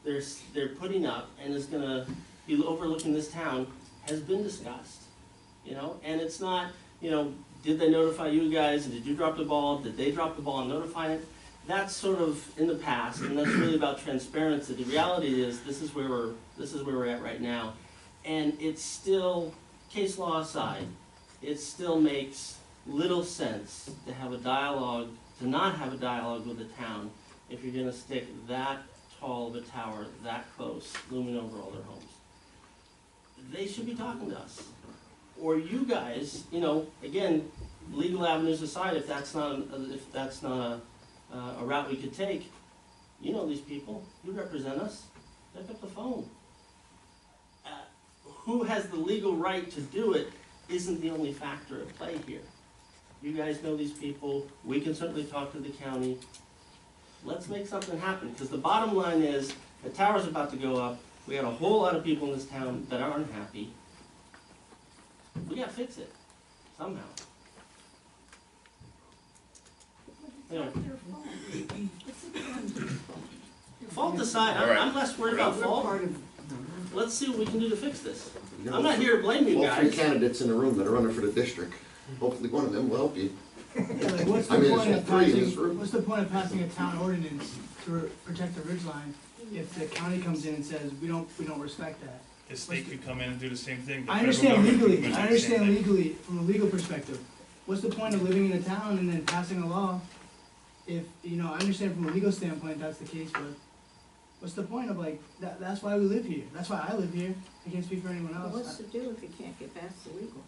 S12: they're putting up and is gonna be overlooking this town has been discussed, you know, and it's not, you know, did they notify you guys and did you drop the ball? Did they drop the ball and notify it? That's sort of in the past, and that's really about transparency. The reality is this is where we're at right now, and it's still, case law aside, it still makes little sense to have a dialogue, to not have a dialogue with the town if you're gonna stick that tall of a tower that close, looming over all their homes. They should be talking to us. Or you guys, you know, again, legal avenues aside, if that's not a route we could take, you know these people, you represent us, pick up the phone. Who has the legal right to do it isn't the only factor at play here. You guys know these people, we can certainly talk to the county. Let's make something happen, because the bottom line is, the tower's about to go up, we got a whole lot of people in this town that aren't happy. We gotta fix it, somehow. Anyway. Fault aside, I'm less worried about fault. Let's see what we can do to fix this. I'm not here to blame you
S13: All three
S12: guys.
S13: candidates in the room that are running for the district, hopefully one of them will help you.
S3: Yeah, like, what's
S13: I
S3: the
S13: mean,
S3: point
S13: it's
S3: of
S13: three in
S3: passing,
S13: this room.
S3: what's the point of passing a town ordinance to protect the ridgeline if the county comes in and says, we don't respect that?
S4: The state could come in and do the same thing. The
S3: I
S4: federal
S3: understand
S4: government could
S3: legally,
S4: come in
S3: I
S4: and do the same
S3: understand
S4: thing.
S3: legally, from a legal perspective. What's the point of living in a town and then passing a law if, you know, I understand from a legal standpoint that's the case, but what's the point of like, that's why we live here, that's why I live here, I can't speak for anyone else.
S14: What's to do if you can't get past the legal?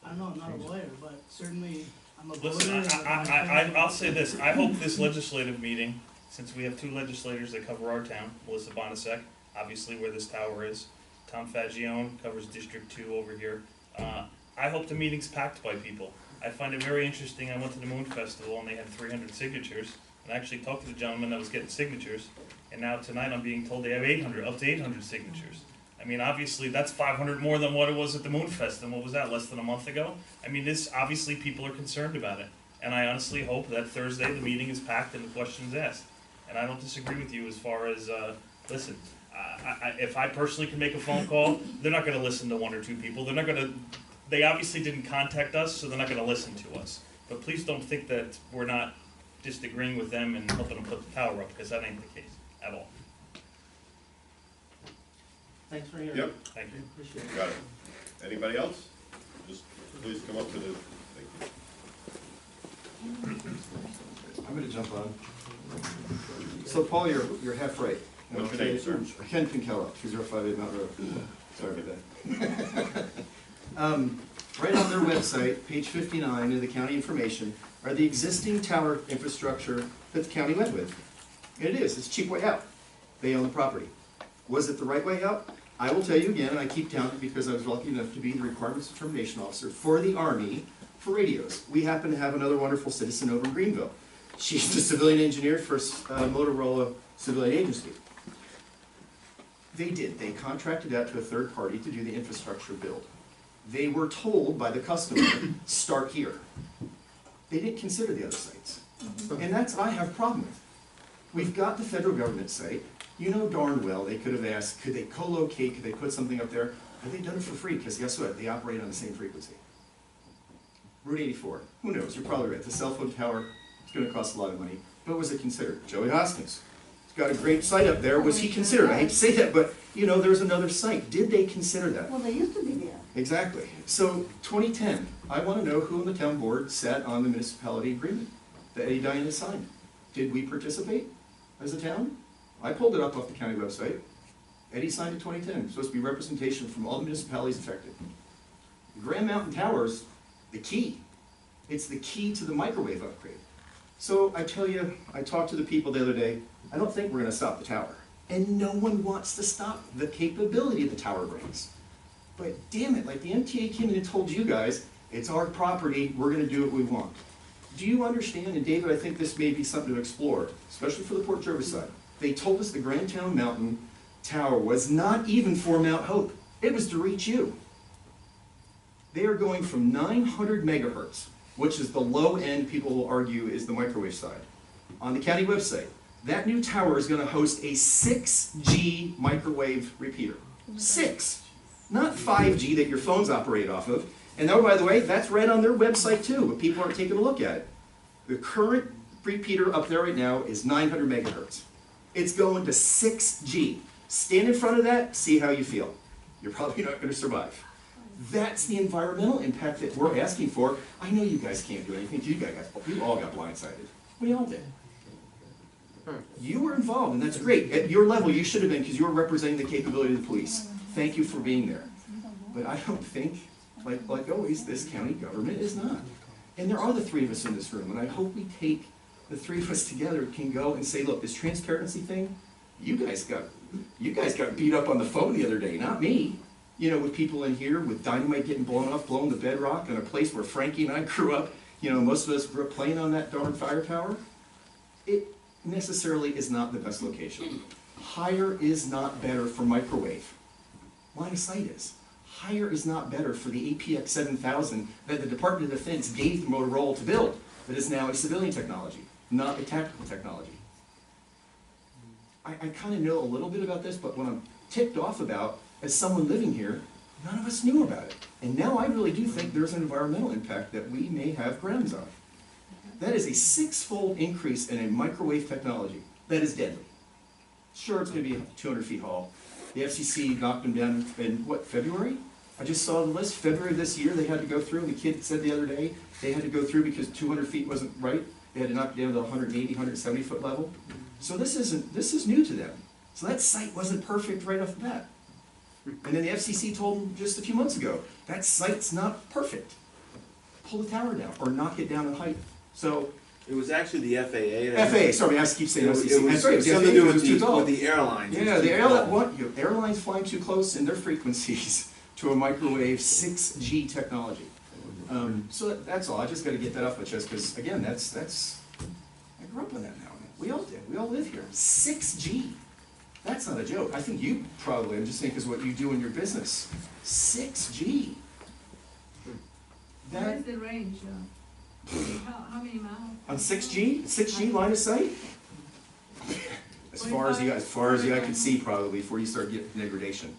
S3: I don't know, I'm not a lawyer, but certainly I'm a voter.
S4: Listen, I'll say this, I hope this legislative meeting, since we have two legislators that cover our town, Melissa Bonasek, obviously where this tower is, Tom Fagione covers District 2 over here. I hope the meeting's packed by people. I find it very interesting, I went to the Moon Festival and they had 300 signatures, and I actually talked to the gentleman that was getting signatures, and now tonight I'm being told they have 800, up to 800 signatures. I mean, obviously, that's 500 more than what it was at the Moon Fest, and what was that, less than a month ago? I mean, obviously people are concerned about it, and I honestly hope that Thursday the meeting is packed and the questions asked. And I don't disagree with you as far as, listen, if I personally can make a phone call, they're not gonna listen to one or two people, they obviously didn't contact us, so they're not gonna listen to us. But please don't think that we're not disagreeing with them and helping them put the tower up, because that ain't the case at all.
S12: Thanks for hearing.
S2: Yep.
S4: Thank you.
S12: Appreciate it.
S2: Got it. Anybody else? Just please come up to the, thank you.
S15: I'm gonna jump on. So Paul, you're half right.
S2: What's your name, sir?
S15: Ken Pinkella, 2058 Mount Road. Sorry about that. Right on their website, page 59 of the county information, are the existing tower infrastructure that the county went with. And it is, it's a cheap way out. They own the property. Was it the right way out? I will tell you again, and I keep counting because I was lucky enough to be the requirements determination officer for the Army for radios. We happen to have another wonderful citizen over in Greenville. She's the civilian engineer for Motorola Civilian Agency. They contracted out to a third party to do the infrastructure build. They were told by the customer, start here. They didn't consider the other sites. And that's what I have a problem with. We've got the federal government site. You know darn well they could have asked, could they co-locate, could they put something up there? Have they done it for free? Because guess what? They operate on the same frequency. Route 84, who knows? You're probably right. The cell phone tower, it's going to cost a lot of money. But was it considered? Joey Hoskins. He's got a great site up there. Was he considered? I hate to say that, but you know, there's another site. Did they consider that?
S14: Well, they used to be there.
S15: Exactly. So 2010, I want to know who on the town board sat on the municipality agreement that Eddie Diane signed. Did we participate as a town? I pulled it up off the county website. Eddie signed it 2010. It's supposed to be representation from all the municipalities affected. The Grand Mountain Tower is the key. It's the key to the microwave upgrade. So I tell you, I talked to the people the other day, I don't think we're going to stop the tower. And no one wants to stop the capability the tower brings. But damn it, like the MTA came in and told you guys, it's our property, we're going to do what we want. Do you understand, and David, I think this may be something to explore, especially for the Port Jervis side. They told us the Grandtown Mountain Tower was not even for Mount Hope. It was to reach you. They are going from 900 megahertz, which is the low end, people will argue, is the microwave side. On the county website, that new tower is going to host a 6G microwave repeater. 6, not 5G that your phones operate off of. And oh, by the way, that's right on their website too, but people aren't taking a look at it. The current repeater up there right now is 900 megahertz. It's going to 6G. Stand in front of that, see how you feel. You're probably not going to survive. That's the environmental impact that we're asking for. I know you guys can't do anything. You all got blindsided. We all did. You were involved, and that's great. At your level, you should have been, because you were representing the capability of the police. Thank you for being there. But I don't think, like always, this county government is not. And there are the three of us in this room, and I hope we take the three of us together, can go and say, look, this transparency thing, you guys got beat up on the phone the other day, not me. You know, with people in here, with dynamite getting blown up, blowing the bedrock in a place where Frankie and I grew up. You know, most of us grew up playing on that darn fire tower. It necessarily is not the best location. Higher is not better for microwave. Line of sight is. Higher is not better for the APX 7000 that the Department of Defense gave Motorola to build, that is now a civilian technology, not a tactical technology. I kind of know a little bit about this, but what I'm ticked off about, as someone living here, none of us knew about it. And now I really do think there's an environmental impact that we may have grounds on. That is a 6-fold increase in a microwave technology. That is deadly. Sure, it's going to be 200 feet tall. The FCC knocked them down in, what, February? I just saw the list. February of this year, they had to go through. The kid said the other day, they had to go through because 200 feet wasn't right. They had to knock it down to the 180, 170 foot level. So this is new to them. So that site wasn't perfect right off the bat. And then the FCC told them just a few months ago, that site's not perfect. Pull the tower down or knock it down in height. So
S7: It was actually the FAA. that-
S15: FAA, sorry, I keep saying
S7: It was,
S15: FCC.
S7: it was
S15: That's right,
S7: something
S15: the
S7: to
S15: FAA
S7: do
S15: was
S7: with
S15: too tall.
S7: the airlines. It was
S15: Yeah,
S7: too
S15: the
S7: tall.
S15: airlines flying too close in their frequencies to a microwave 6G technology. So that's all. I just got to get that off my chest because again, that's I grew up on that now. We all did. We all live here. 6G. That's not a joke. I think you probably. I'm just saying because what you do in your business. 6G.
S14: What
S15: That
S14: is the range? How many miles?
S15: on 6G, 6G line of sight. As far as the eye could see, probably before you start getting degradation.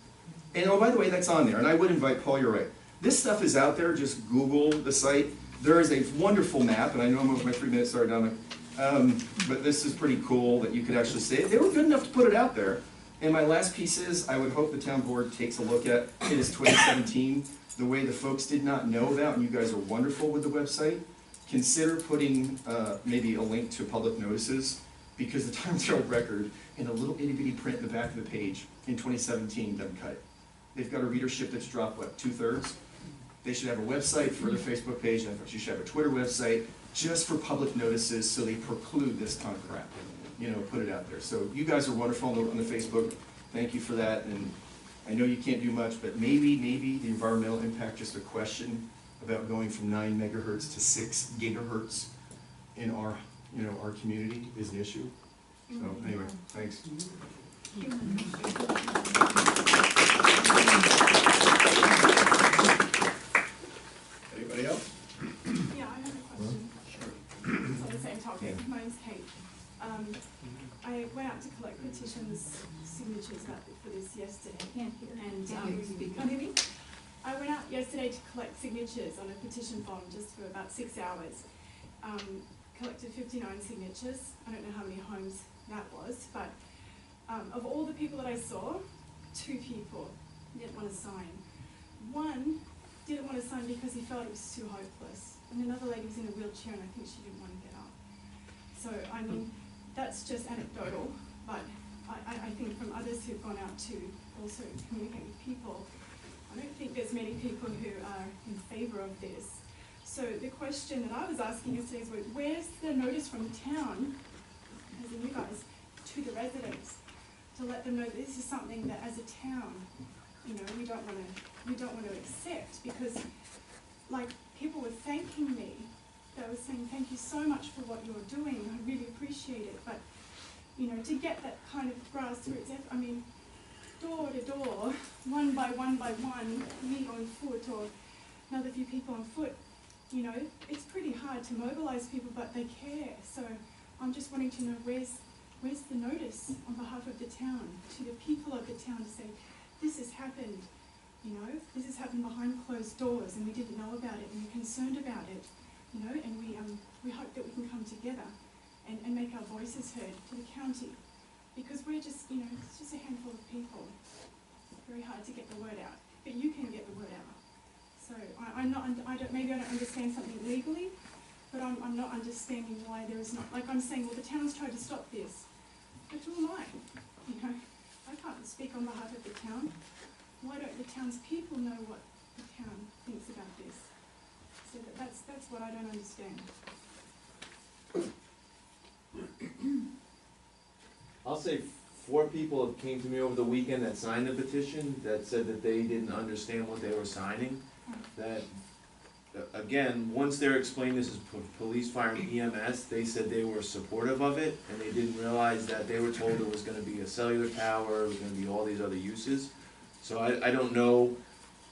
S15: And oh, by the way, that's on there. And I would invite Paul. You're right. This stuff is out there. Just Google the site. There is a wonderful map, and I know I'm over my 3 minutes. Sorry, Dominic. But this is pretty cool that you could actually see it. They were good enough to put it out there. And my last piece is, I would hope the town board takes a look at it is 2017. The way the folks did not know about, and you guys are wonderful with the website. Consider putting maybe a link to public notices, because the Times Herald Record in a little itty bitty print in the back of the page in 2017 doesn't cut it. They've got a readership that's dropped, what, 2/3? They should have a website for their Facebook page, and you should have a Twitter website just for public notices so they preclude this kind of crap. You know, put it out there. So you guys are wonderful on the Facebook. Thank you for that. And I know you can't do much, but maybe the environmental impact, just a question about going from 9 megahertz to 6 gigahertz in our, our community is an issue. So anyway, thanks.
S2: Anybody else?
S16: Yeah, I have a question. Sure. On the same topic. My name's Kate. I went out to collect petitions, signatures for this yesterday. And can't hear me? I went out yesterday to collect signatures on a petition form just for about 6 hours. Collected 59 signatures. I don't know how many homes that was, but of all the people that I saw, 2 people didn't want to sign. One didn't want to sign because he felt it was too hopeless, and another lady was in a wheelchair and I think she didn't want to get up. So, I mean, that's just anecdotal, but I think from others who've gone out to also communicate with people, I don't think there's many people who are in favour of this. So the question that I was asking yesterday is, where's the notice from the town, as in you guys, to the residents, to let them know that this is something that as a town, we don't want to accept, because like people were thanking me. They were saying, thank you so much for what you're doing, I really appreciate it, but to get that kind of grassroots effort, I mean, door to door, one by one, me on foot or another few people on foot, it's pretty hard to mobilize people, but they care. So I'm just wanting to know where's the notice on behalf of the town, to the people of the town, to say, this has happened, this has happened behind closed doors and we didn't know about it and we're concerned about it, and we hope that we can come together and make our voices heard to the county, because we're just, it's just a handful of people. It's very hard to get the word out, but you can get the word out. So maybe I don't understand something legally, but I'm not understanding why there is not, like I'm saying, well, the town's tried to stop this. but who am I? You know, I can't speak on behalf of the town. Why don't the townspeople know what the town thinks about this? So that's what I don't understand.
S7: I'll say 4 people have came to me over the weekend that signed the petition, that said that they didn't understand what they were signing. That, again, once they're explained this is police, fire, and EMS, they said they were supportive of it, and they didn't realize that they were told it was gonna be a cellular tower, it was gonna be all these other uses. So I don't know,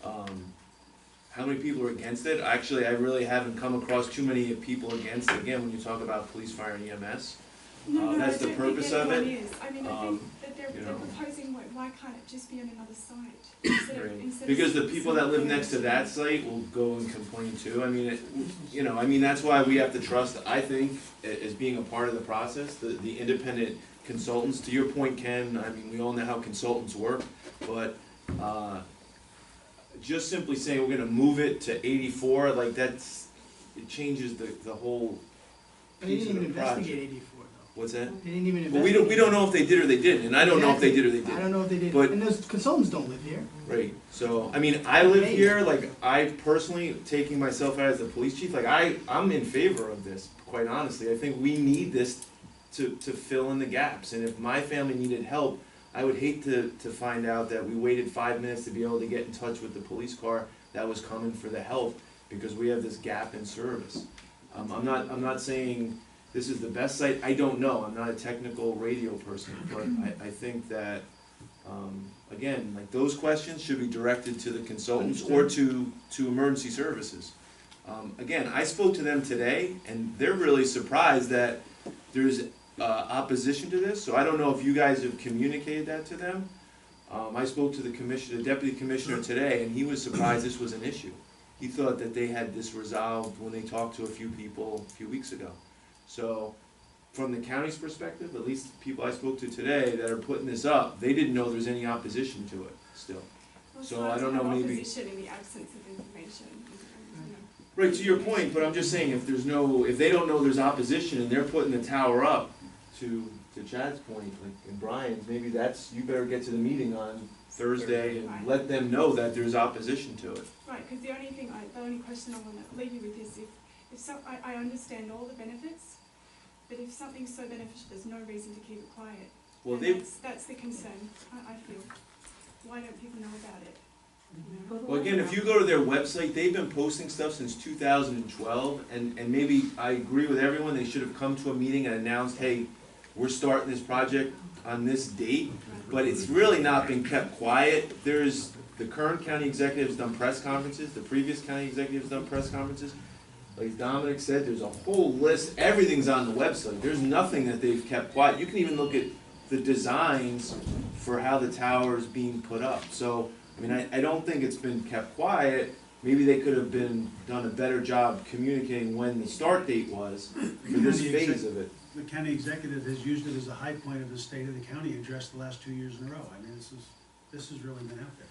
S7: how many people are against it. Actually, I really haven't come across too many people against it, again, when you talk about police, fire, and EMS.
S16: No,
S7: That's the
S16: I don't
S7: purpose
S16: think
S7: of
S16: everyone
S7: it.
S16: is. I mean, I think that they're proposing, why can't it just be on another site? Instead
S7: Because the
S16: of
S7: people that live next to that site will go and complain too. I mean, that's why we have to trust, I think, as being a part of the process, the independent consultants. To your point, Ken, I mean, we all know how consultants work, but, just simply saying we're gonna move it to 84, like it changes the whole
S3: They
S7: piece
S3: didn't
S7: of
S3: even
S7: the project.
S3: investigate 84 though.
S7: What's that?
S3: They didn't even
S7: Well,
S3: investigate.
S7: we don't know if they did or they didn't, and I don't know if they did or they didn't.
S3: I don't know if they did,
S7: But-
S3: and those consultants don't live here.
S7: Right, so, I mean, I live here, like, I personally, taking myself out as the police chief, like, I'm in favor of this, quite honestly. I think we need this to fill in the gaps, and if my family needed help, I would hate to find out that we waited 5 minutes to be able to get in touch with the police car that was coming for the help, because we have this gap in service. I'm not saying this is the best site, I don't know, I'm not a technical radio person, but I think that, again, like, those questions should be directed to the consultants or to emergency services. Again, I spoke to them today, and they're really surprised that there's opposition to this, so I don't know if you guys have communicated that to them. I spoke to the deputy commissioner today, and he was surprised this was an issue. He thought that they had this resolved when they talked to a few people a few weeks ago. So, from the county's perspective, at least the people I spoke to today that are putting this up, they didn't know there's any opposition to it still. So I don't know, maybe.
S16: Opposition in the absence of information, you know.
S7: Right, to your point, but I'm just saying, if they don't know there's opposition and they're putting the tower up, to Chad's point, like, and Brian's, maybe you better get to the meeting on Thursday and let them know that there's opposition to it.
S16: Right, because the only question I want to leave you with is I understand all the benefits, but if something's so beneficial, there's no reason to keep it quiet.
S7: Well,
S16: And that's the concern, I feel. Why don't people know about it? You know?
S7: Well, again, if you go to their website, they've been posting stuff since 2012, and maybe I agree with everyone, they should have come to a meeting and announced, hey, we're starting this project on this date, but it's really not been kept quiet. The current county executive's done press conferences, the previous county executive's done press conferences. Like Dominic said, there's a whole list, everything's on the website, there's nothing that they've kept quiet. You can even look at the designs for how the tower is being put up. So, I mean, I don't think it's been kept quiet. Maybe they could have done a better job communicating when the start date was for this phase of it.
S8: The county executive has used it as a high point of the state of the county address the last 2 years in a row. I mean, this has really been out there.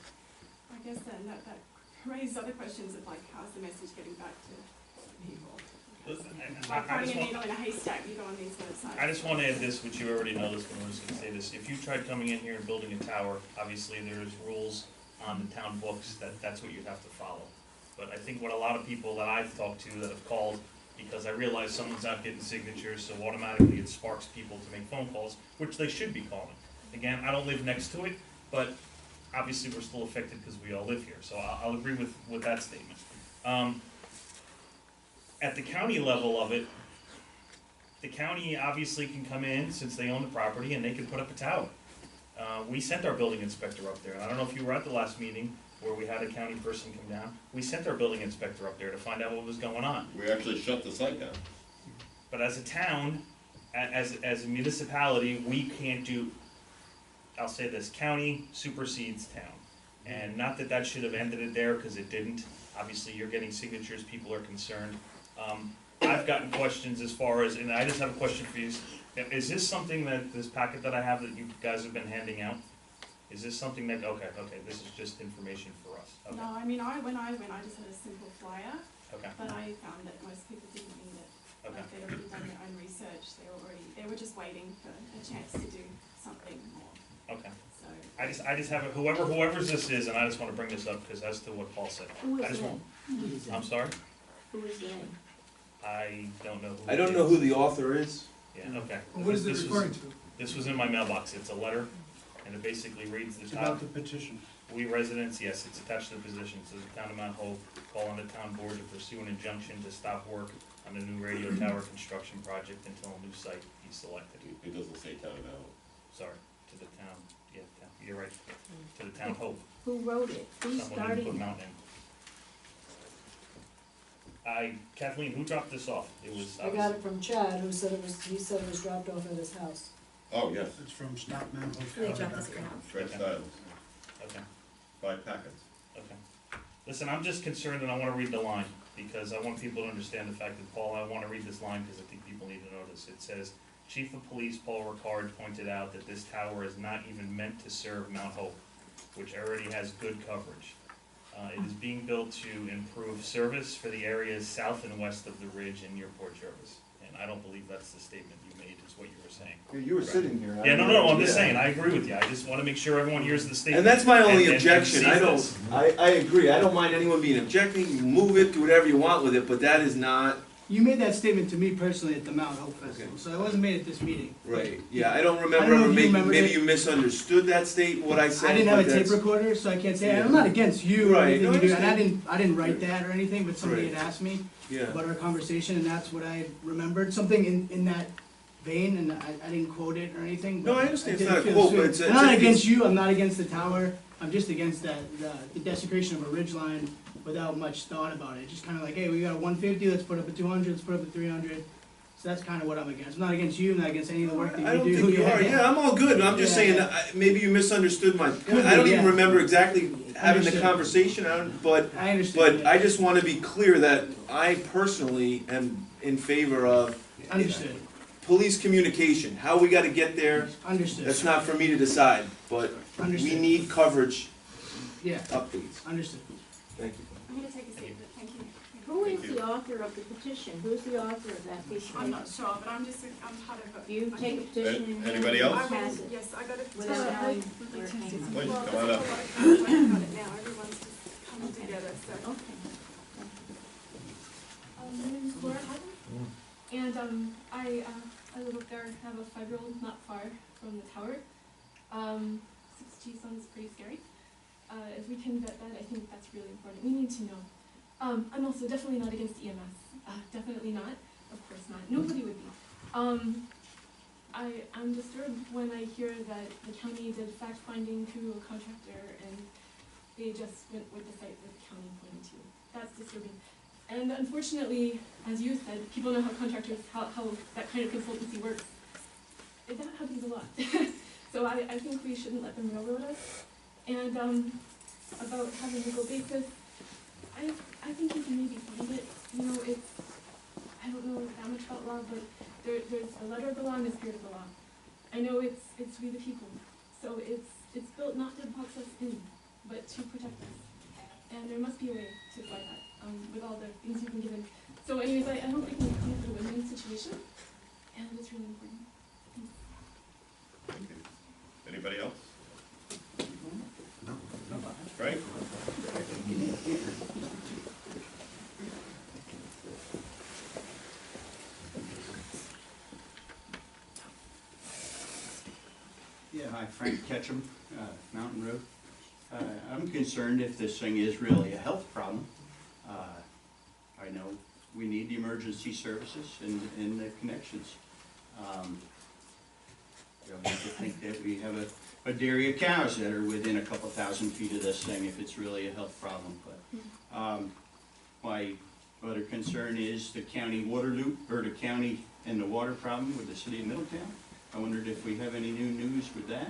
S16: I guess then that raises other questions of like, how's the message getting back to people? Like finding a needle in a haystack, you go on these websites.
S4: I just want to add this, which you already know this, but I'm just going to say this. If you tried coming in here and building a tower, obviously there's rules on the town books that's what you'd have to follow. But I think what a lot of people that I've talked to that have called, because I realize someone's not getting signatures, so automatically it sparks people to make phone calls, which they should be calling. Again, I don't live next to it, but obviously we're still affected because we all live here, so I'll agree with that statement. At the county level of it, the county obviously can come in, since they own the property, and they can put up a tower. We sent our building inspector up there, and I don't know if you were at the last meeting where we had a county person come down. We sent our building inspector up there to find out what was going on.
S2: We actually shut the site down.
S4: But as a town, as a municipality, we can't do, I'll say this, county supersedes town. And not that that should have ended it there, because it didn't. Obviously, you're getting signatures, people are concerned. I've gotten questions as far as, and I just have a question for you. Is this something that, this packet that I have that you guys have been handing out, is this something that, okay, this is just information for us? Okay.
S16: No, I mean, when I went, I just had a simple flyer,
S4: Okay.
S16: but I found that most people didn't need it.
S4: Okay.
S16: They'd already done their own research, they were just waiting for a chance to do something more,
S4: Okay.
S16: so.
S4: I just have, whoever's this is, and I just wanna bring this up, because as to what Paul said.
S14: Who
S4: I
S14: is
S4: just
S14: they?
S4: want- I'm sorry?
S14: Who is they?
S4: I don't know who.
S7: I don't know who the author is.
S4: Yeah, okay.
S3: What is it
S4: This was-
S3: referring to?
S4: This was in my mailbox, it's a letter, and it basically reads the
S8: It's
S4: top.
S8: about the petition.
S4: We residents, yes, it's attached to the position, says the town of Mount Hope, call on the town board to pursue an injunction to stop work on the new radio tower construction project until a new site be selected.
S2: It doesn't say town now.
S4: Sorry, to the town, yeah, you're right, to the town Hope,
S14: Who wrote it? Who's
S4: someone didn't put
S14: starting?
S4: Mountain in. Kathleen, who dropped this off? It was.
S6: I got it from Chad, who said he said it was dropped off at his house.
S2: Oh, yes,
S8: It's from
S5: They dropped this at your house.
S2: Fred Stiles,
S4: Okay.
S2: 5 packets.
S4: Okay. Listen, I'm just concerned and I wanna read the line, because I want people to understand the fact that, Paul, I wanna read this line because I think people need to know this. It says, Chief of Police Paul Ricard pointed out that this tower is not even meant to serve Mount Hope, which already has good coverage. It is being built to improve service for the areas south and west of the ridge and near Port Jervis. And I don't believe that's the statement you made, is what you were saying.
S15: You were sitting here.
S4: Yeah, no, I'm just saying, I agree with you, I just wanna make sure everyone hears the statement.
S7: And that's my only
S4: and
S7: objection, I
S4: sees
S7: don't,
S4: this.
S7: I agree, I don't mind anyone being objecting, you move it, do whatever you want with it, but that is not,
S3: You made that statement to me personally at the Mount Hope Festival, so it wasn't made at this meeting.
S7: right, yeah, I don't
S3: I
S7: remember
S3: don't know
S7: ever
S3: if you
S7: making,
S3: remember
S7: maybe
S3: that.
S7: you misunderstood that what I said,
S3: I didn't have a
S7: but
S3: tape
S7: that's-
S3: recorder, so I can't say,
S7: Yeah.
S3: I'm not against you or
S7: Right,
S3: anything
S7: no, I
S3: you do, and
S7: understand.
S3: I didn't write that or anything, but somebody
S7: Right.
S3: had asked me
S7: Yeah,
S3: about our conversation, and that's what I remembered, something in that vein, and I didn't quote it or anything, but
S7: No, I understand. It's
S3: didn't
S7: not a
S3: feel
S7: quote,
S3: sweet.
S7: but it's-
S3: I'm not
S7: it's-
S3: against you, I'm not against the tower, I'm just against the desecration of a ridge line without much thought about it, just kinda like, hey, we got a 150, let's put up a 200, let's put up a 300. So that's kinda what I'm against, I'm not against you, I'm not against any of the work that you do.
S7: I don't think you are, yeah, I'm all good, I'm just
S3: Yeah,
S7: saying,
S3: yeah.
S7: maybe you misunderstood my point,
S3: Could
S7: I don't
S3: be,
S7: even
S3: yeah.
S7: remember exactly having the
S3: Understood.
S7: conversation, but
S3: I understand,
S7: But I just wanna be clear that I personally am in favor of
S3: understood,
S7: police communication, how we gotta get there,
S3: understood,
S7: that's not for me to decide, but we
S3: understood,
S7: need coverage
S3: yeah,
S7: updates.
S3: understood.
S7: Thank you.
S16: I'm gonna take a seat, but thank you.
S14: Who is the author of the petition? Who's the author of that piece of
S16: I'm
S14: paper?
S16: not sure, but I'm part of it.
S14: You take a petition and hand
S2: Anybody
S14: it
S2: else?
S14: and pass it.
S16: Yes, I got it.
S14: Without
S16: Well,
S14: knowing where it came from.
S2: Please,
S16: there's
S2: come
S16: a
S2: on
S16: whole
S2: up.
S16: lot of people about it now, everyone's just coming together, so.
S14: Okay.
S16: My name is Laura Hyden, and I live up there, have a 5-year-old not far from the tower. 6G sounds pretty scary. If we can vet that, I think that's really important. We need to know. I'm also definitely not against EMS. Definitely not. Of course not. Nobody would be. I'm disturbed when I hear that the county did fact finding through a contractor and they just went with the site that the county pointed to. That's disturbing. And unfortunately, as you said, people know how contractors, how that kind of consultancy works. That happens a lot. So I think we shouldn't let them railroad us. And about having legal basis, I think you can maybe find it. You know, it's, I don't know that much about law, but there's the letter of the law and the spirit of the law. I know it's we the people. So it's built not to box us in, but to protect us. And there must be a way to apply that, with all the things you've been given. So anyways, I don't think we can have a win-win situation, and it's really important.
S2: Thank you. Anybody else? Frank?
S17: Yeah, hi, Frank Ketchum, Mountain Road. I'm concerned if this thing is really a health problem. I know we need the emergency services and the connections. You know, we could think that we have a dairy of cows that are within a couple thousand feet of this thing if it's really a health problem. But my other concern is the county water loop, or the county and the water problem with the city of Middletown. I wondered if we have any new news with that.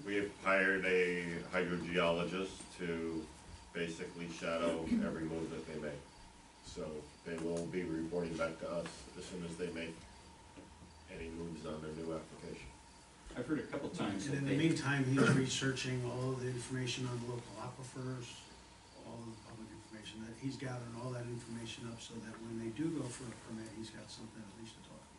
S2: We have hired a hydrogeologist to basically shadow every move that they make. So they will be reporting back to us as soon as they make any moves on their new application.
S17: I've heard a couple times
S8: And
S17: that
S8: in the meantime, he's researching all of the information on the local aquifers, all all the public information, that he's gathering all that information up so that when they do go for a permit, he's got something at least to talk about.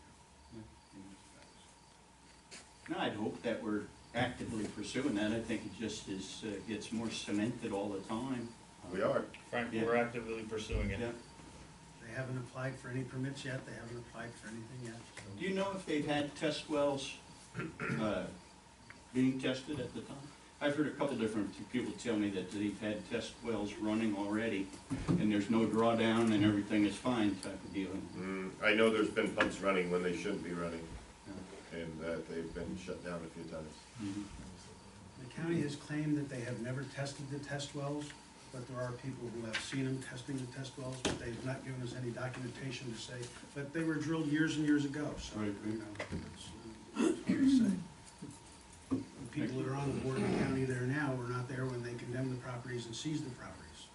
S17: No, I'd hope that we're actively pursuing that. I think it just is, gets more cemented all the time.
S2: We are.
S4: Frank,
S17: Yeah.
S4: we're actively pursuing it.
S17: Yeah.
S8: They haven't applied for any permits yet, they haven't applied for anything yet, so.
S17: Do you know if they've had test wells being tested at the time? I've heard a couple different people tell me that they've had test wells running already, and there's no drawdown and everything is fine type of deal.
S2: I know there's been pumps running when they shouldn't be running, and that they've been shut down a few times.
S8: The county has claimed that they have never tested the test wells, but there are people who have seen them testing the test wells, but they've not given us any documentation to say, but they were drilled years and years ago, so,
S17: Right.
S8: you know, it's hard to say. The people that are on the board of the county there now were not there when they condemned the properties and seized the properties.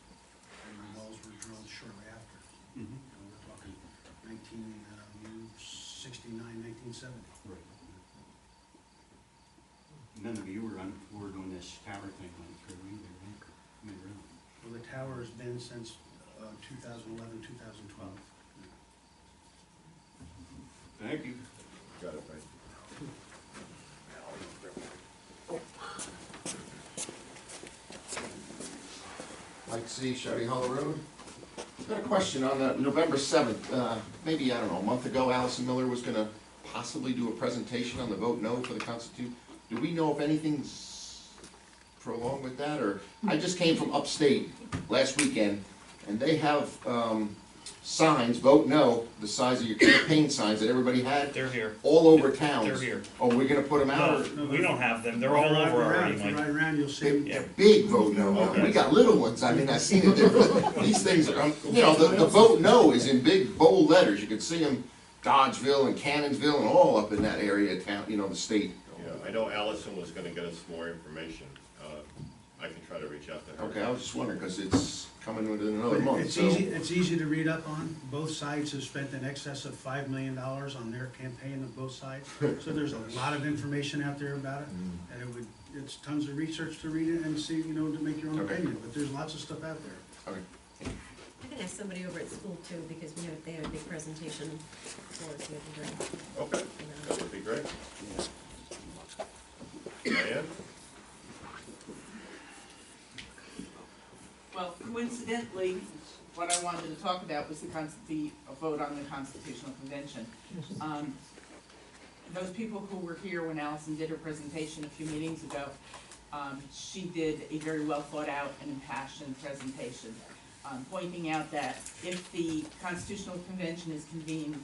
S8: And the wells were drilled shortly after. You know, we're talking 1969, 1970.
S17: None of you were on board when this tower thing went through either, right? I mean, really.
S8: Well, the tower has been since 2011, 2012.
S17: Thank you.
S2: Got it, Frank.
S13: Mike C., Sherry Hollow Road. I've got a question on November 7th. Maybe, I don't know, a month ago, Allison Miller was gonna possibly do a presentation on the vote no for the Constitution. Do we know if anything's prolonged with that, or, I just came from upstate last weekend, and they have, signs, vote no, the size of your campaign signs that everybody had,
S4: They're here.
S13: all over towns.
S4: They're here.
S13: Oh, we're gonna put them out?
S4: No, we don't have them. They're all over already,
S8: If you
S4: Mike.
S8: ride around, you'll see.
S4: Yeah.
S13: Big vote no.
S2: Okay.
S13: We got little ones. I mean, I've seen it different. These things are, you know, the vote no is in big bold letters. You can see them Dodgeville and Cannonsville and all up in that area of town, you know, the state.
S2: Yeah, I know Allison was gonna get us more information. I can try to reach out to her.
S13: Okay, I was just wondering, because it's coming within another
S8: But
S13: month,
S8: it's
S13: so.
S8: it's easy to read up on. Both sides have spent in excess of $5 million on their campaign of both sides. So there's a lot of information out there about it, and it's tons of research to read it and see, you know, to make your own
S13: Okay.
S8: opinion, but there's lots of stuff out there.
S13: Okay.
S5: I can ask somebody over at school too, because they had a big presentation for us the other day.
S2: Okay, that would be great. Diane?
S10: Well, coincidentally, what I wanted to talk about was the vote on the Constitutional Convention. Those people who were here when Allison did her presentation a few meetings ago, she did a very well thought out and impassioned presentation, pointing out that if the Constitutional Convention is convened,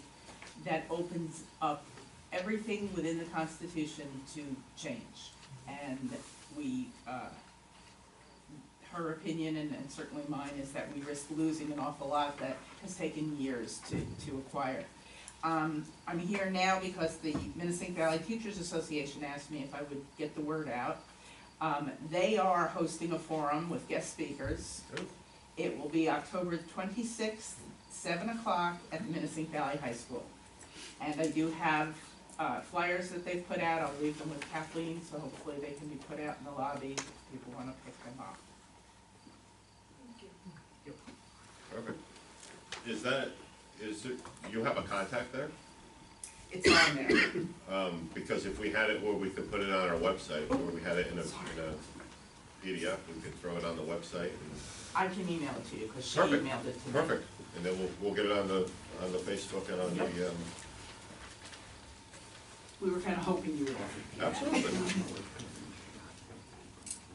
S10: that opens up everything within the Constitution to change. And her opinion, and certainly mine, is that we risk losing an awful lot that has taken years to acquire. I'm here now because the Minnesink Valley Teachers Association asked me if I would get the word out. They are hosting a forum with guest speakers. It will be October 26th, 7 o'clock at the Minnesink Valley High School. And I do have flyers that they've put out. I'll leave them with Kathleen, so hopefully they can be put out in the lobby if people want to pick them up.
S2: Perfect. You have a contact there?
S10: It's on there.
S2: Because if we had it where we could put it on our website, or we had it in a PDF, we could throw it on the website.
S10: I can email it to you, because she
S2: Perfect.
S10: emailed it to me.
S2: Perfect, and then we'll get it on the Facebook and on the,
S10: We were kind of hoping you would.
S2: absolutely.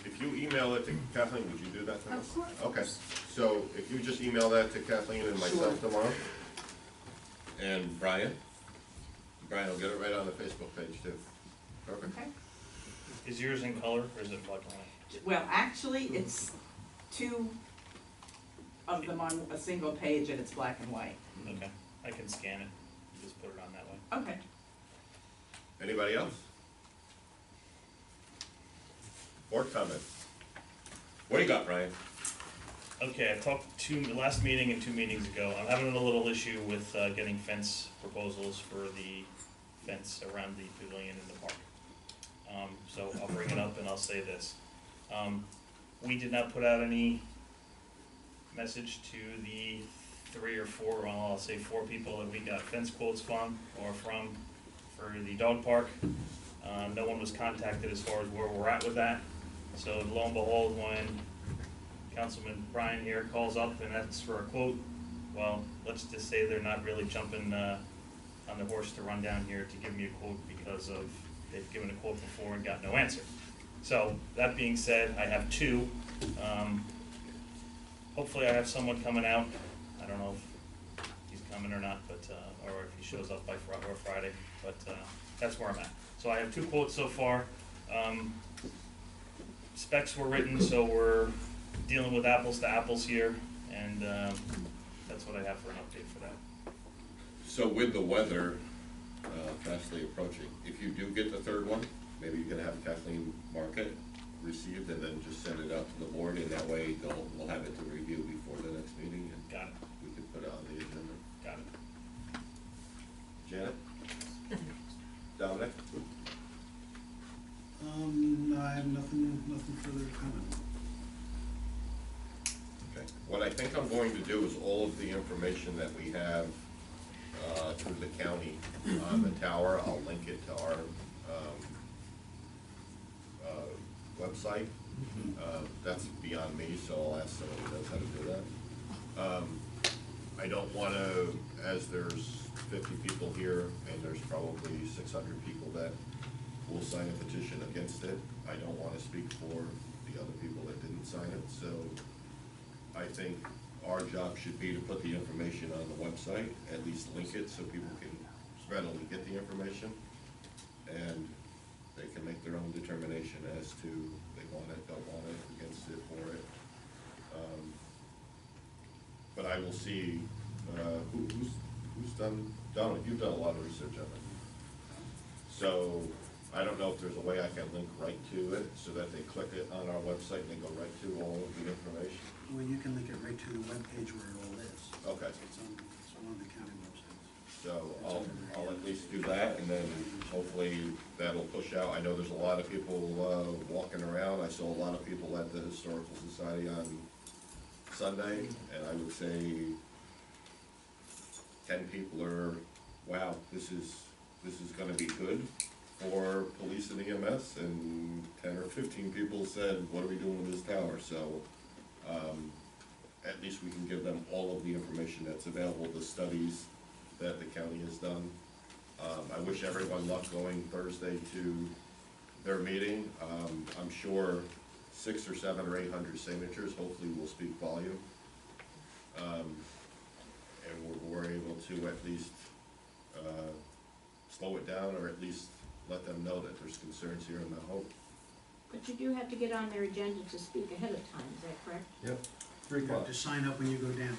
S2: If you email it to Kathleen, would you do that for us?
S16: Of course.
S2: Okay, so if you just email that to Kathleen and myself tomorrow, and Brian will get it right on the Facebook page too. Perfect.
S10: Okay.
S4: Is yours in color or is it black and white?
S10: Well, actually, it's two of them on a single page, and it's black and white.
S4: Okay, I can scan it, just put it on that way.
S10: Okay.
S2: Anybody else? Board comments? What do you got, Brian?
S4: Okay, I talked last meeting and 2 meetings ago. I'm having a little issue with getting fence proposals for the fence around the pavilion in the park. So I'll bring it up and I'll say this. We did not put out any message to the 3 or 4, well, I'll say 4 people that we got fence quotes from, for the dog park. No one was contacted as far as where we're at with that. So lo and behold, when Councilman Bryan here calls up and asks for a quote, well, let's just say they're not really jumping on the horse to run down here to give me a quote because of they've given a quote before and got no answer. So that being said, I have 2. Hopefully I have someone coming out. I don't know if he's coming or not, but or if he shows up by Friday, but that's where I'm at. So I have 2 quotes so far. Specs were written, so we're dealing with apples to apples here, and that's what I have for an update for that.
S2: So with the weather fastly approaching, if you do get the 3rd one, maybe you can have Kathleen mark it, received, and then just send it out to the board, and that way we'll have it to review before the next meeting, and
S4: got it.
S2: we can put it on the agenda.
S4: Got it.
S2: Janet? Dominic?
S8: No, I have nothing further to comment.
S2: Okay. What I think I'm going to do is all of the information that we have through the county on the tower, I'll link it to our website. That's beyond me, so I'll ask someone who knows how to do that. I don't want to, as there's 50 people here and there's probably 600 people that will sign a petition against it, I don't want to speak for the other people that didn't sign it, so I think our job should be to put the information on the website, at least link it so people can readily get the information, and they can make their own determination as to they want it, don't want it, against it, for it. But I will see, who's done, Donald, you've done a lot of research on it. So I don't know if there's a way I can link right to it so that they click it on our website and they go right to all of the information.
S8: Well, you can link it right to the webpage where it all is.
S2: Okay.
S8: It's on the county website.
S2: So I'll at least do that, and then hopefully that'll push out. I know there's a lot of people walking around. I saw a lot of people at the Historical Society on Sunday, and I would say 10 people are, wow, this is gonna be good for police and EMS, and 10 or 15 people said, what are we doing with this tower? So at least we can give them all of the information that's available, the studies that the county has done. I wish everyone luck going Thursday to their meeting. I'm sure 600 or 700 or 800 signatures hopefully will speak volume. And we're able to at least slow it down, or at least let them know that there's concerns here, and I hope.
S14: But you do have to get on their agenda to speak ahead of time, is that correct?
S2: Yep.
S8: You have to sign up when you go down.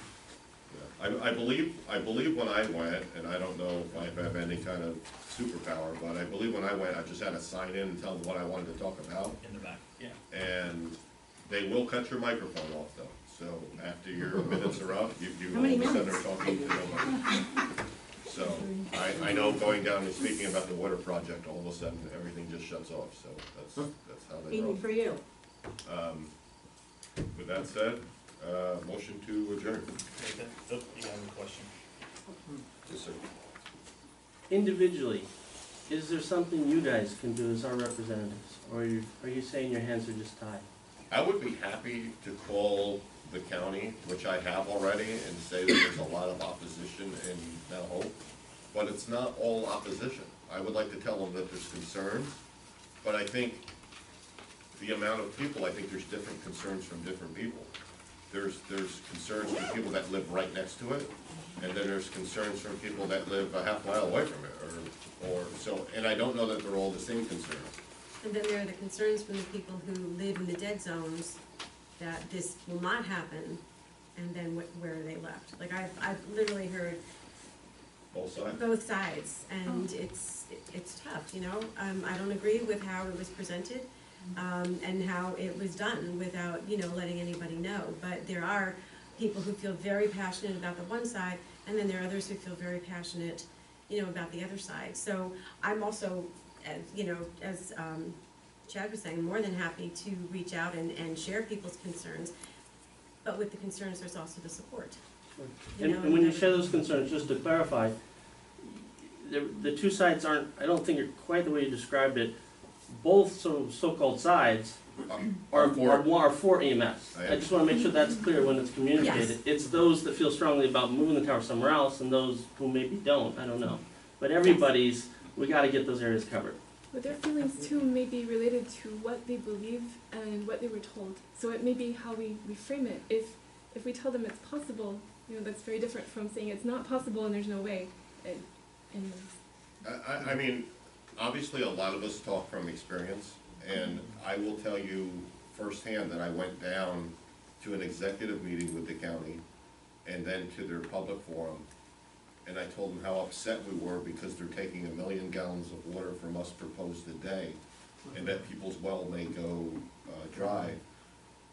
S2: Yeah. I believe when I went, and I don't know if I have any kind of superpower, but I believe when I went, I just had to sign in and tell them what I wanted to talk about.
S4: In the back, yeah.
S2: And they will cut your microphone off though, so after your minutes are up, you
S14: How
S2: all
S14: many
S2: of a sudden are
S14: minutes?
S2: talking to nobody. So, I know going down and speaking about the water project, all of a sudden, everything just shuts off, so that's how they roll.
S14: Even for you.
S2: With that said, motion to adjourn.
S4: Oh, you have a question?
S2: Yes, sir.
S12: Individually, is there something you guys can do as our representatives, or are you saying your hands are just tied?
S2: I would be happy to call the county, which I have already, and say that there's a lot of opposition in Mount Hope, but it's not all opposition. I would like to tell them that there's concerns, but I think the amount of people, I think there's different concerns from different people. There's concerns from people that live right next to it, and then there's concerns from people that live a half mile away from it, or so, and I don't know that they're all the same concerns.
S5: And then there are the concerns from the people who live in the dead zones that this will not happen, and then where are they left? Like, I've literally heard
S2: Both sides?
S5: both sides, and it's tough, you know? I don't agree with how it was presented, and how it was done without, you know, letting anybody know. But there are people who feel very passionate about the one side, and then there are others who feel very passionate, you know, about the other side. So I'm also, as Chad was saying, more than happy to reach out and share people's concerns. but with the concerns, there's also the support. You know,
S12: And when you share those concerns, just to clarify, the two sides aren't, I don't think are quite the way you described it. Both so-called sides are for EMS. I just wanna make sure that's clear when it's communicated.
S5: Yes.
S12: It's those that feel strongly about moving the tower somewhere else, and those who maybe don't, I don't know. But everybody's, we gotta get those areas covered.
S16: But their feelings too may be related to what they believe and what they were told. So it may be how we frame it. If we tell them it's possible, you know, that's very different from saying it's not possible and there's no way. And
S2: I mean, obviously, a lot of us talk from experience, and I will tell you firsthand that I went down to an executive meeting with the county and then to their public forum, and I told them how upset we were because they're taking 1 million gallons of water from us proposed a day, and that people's well may go dry.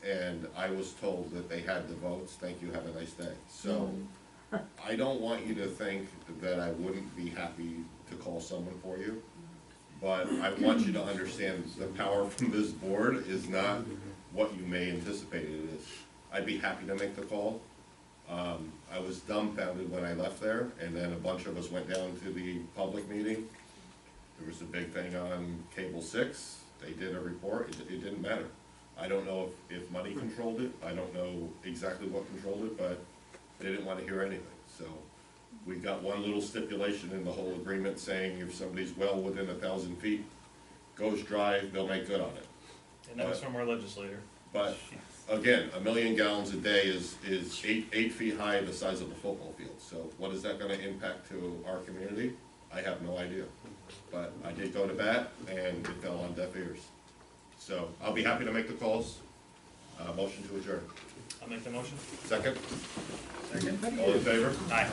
S2: And I was told that they had the votes, thank you, have a nice day. So, I don't want you to think that I wouldn't be happy to call someone for you, but I want you to understand the power from this board is not what you may anticipate it is. I'd be happy to make the call. I was dumbfounded when I left there, and then a bunch of us went down to the public meeting. There was a big thing on Cable 6, they did a report, it didn't matter. I don't know if money controlled it, I don't know exactly what controlled it, but they didn't want to hear anything. So we got one little stipulation in the whole agreement saying if somebody's well within 1,000 feet, goes dry, they'll make good on it.
S4: And that was from our legislator.
S2: But again, 1 million gallons a day is 8 feet high, the size of a football field. So what is that gonna impact to our community? I have no idea. But I did go to bat, and it fell on deaf ears. So I'll be happy to make the calls. Motion to adjourn.
S4: I'll make the motion.
S2: Second?
S4: Second.
S2: All in favor?
S14: I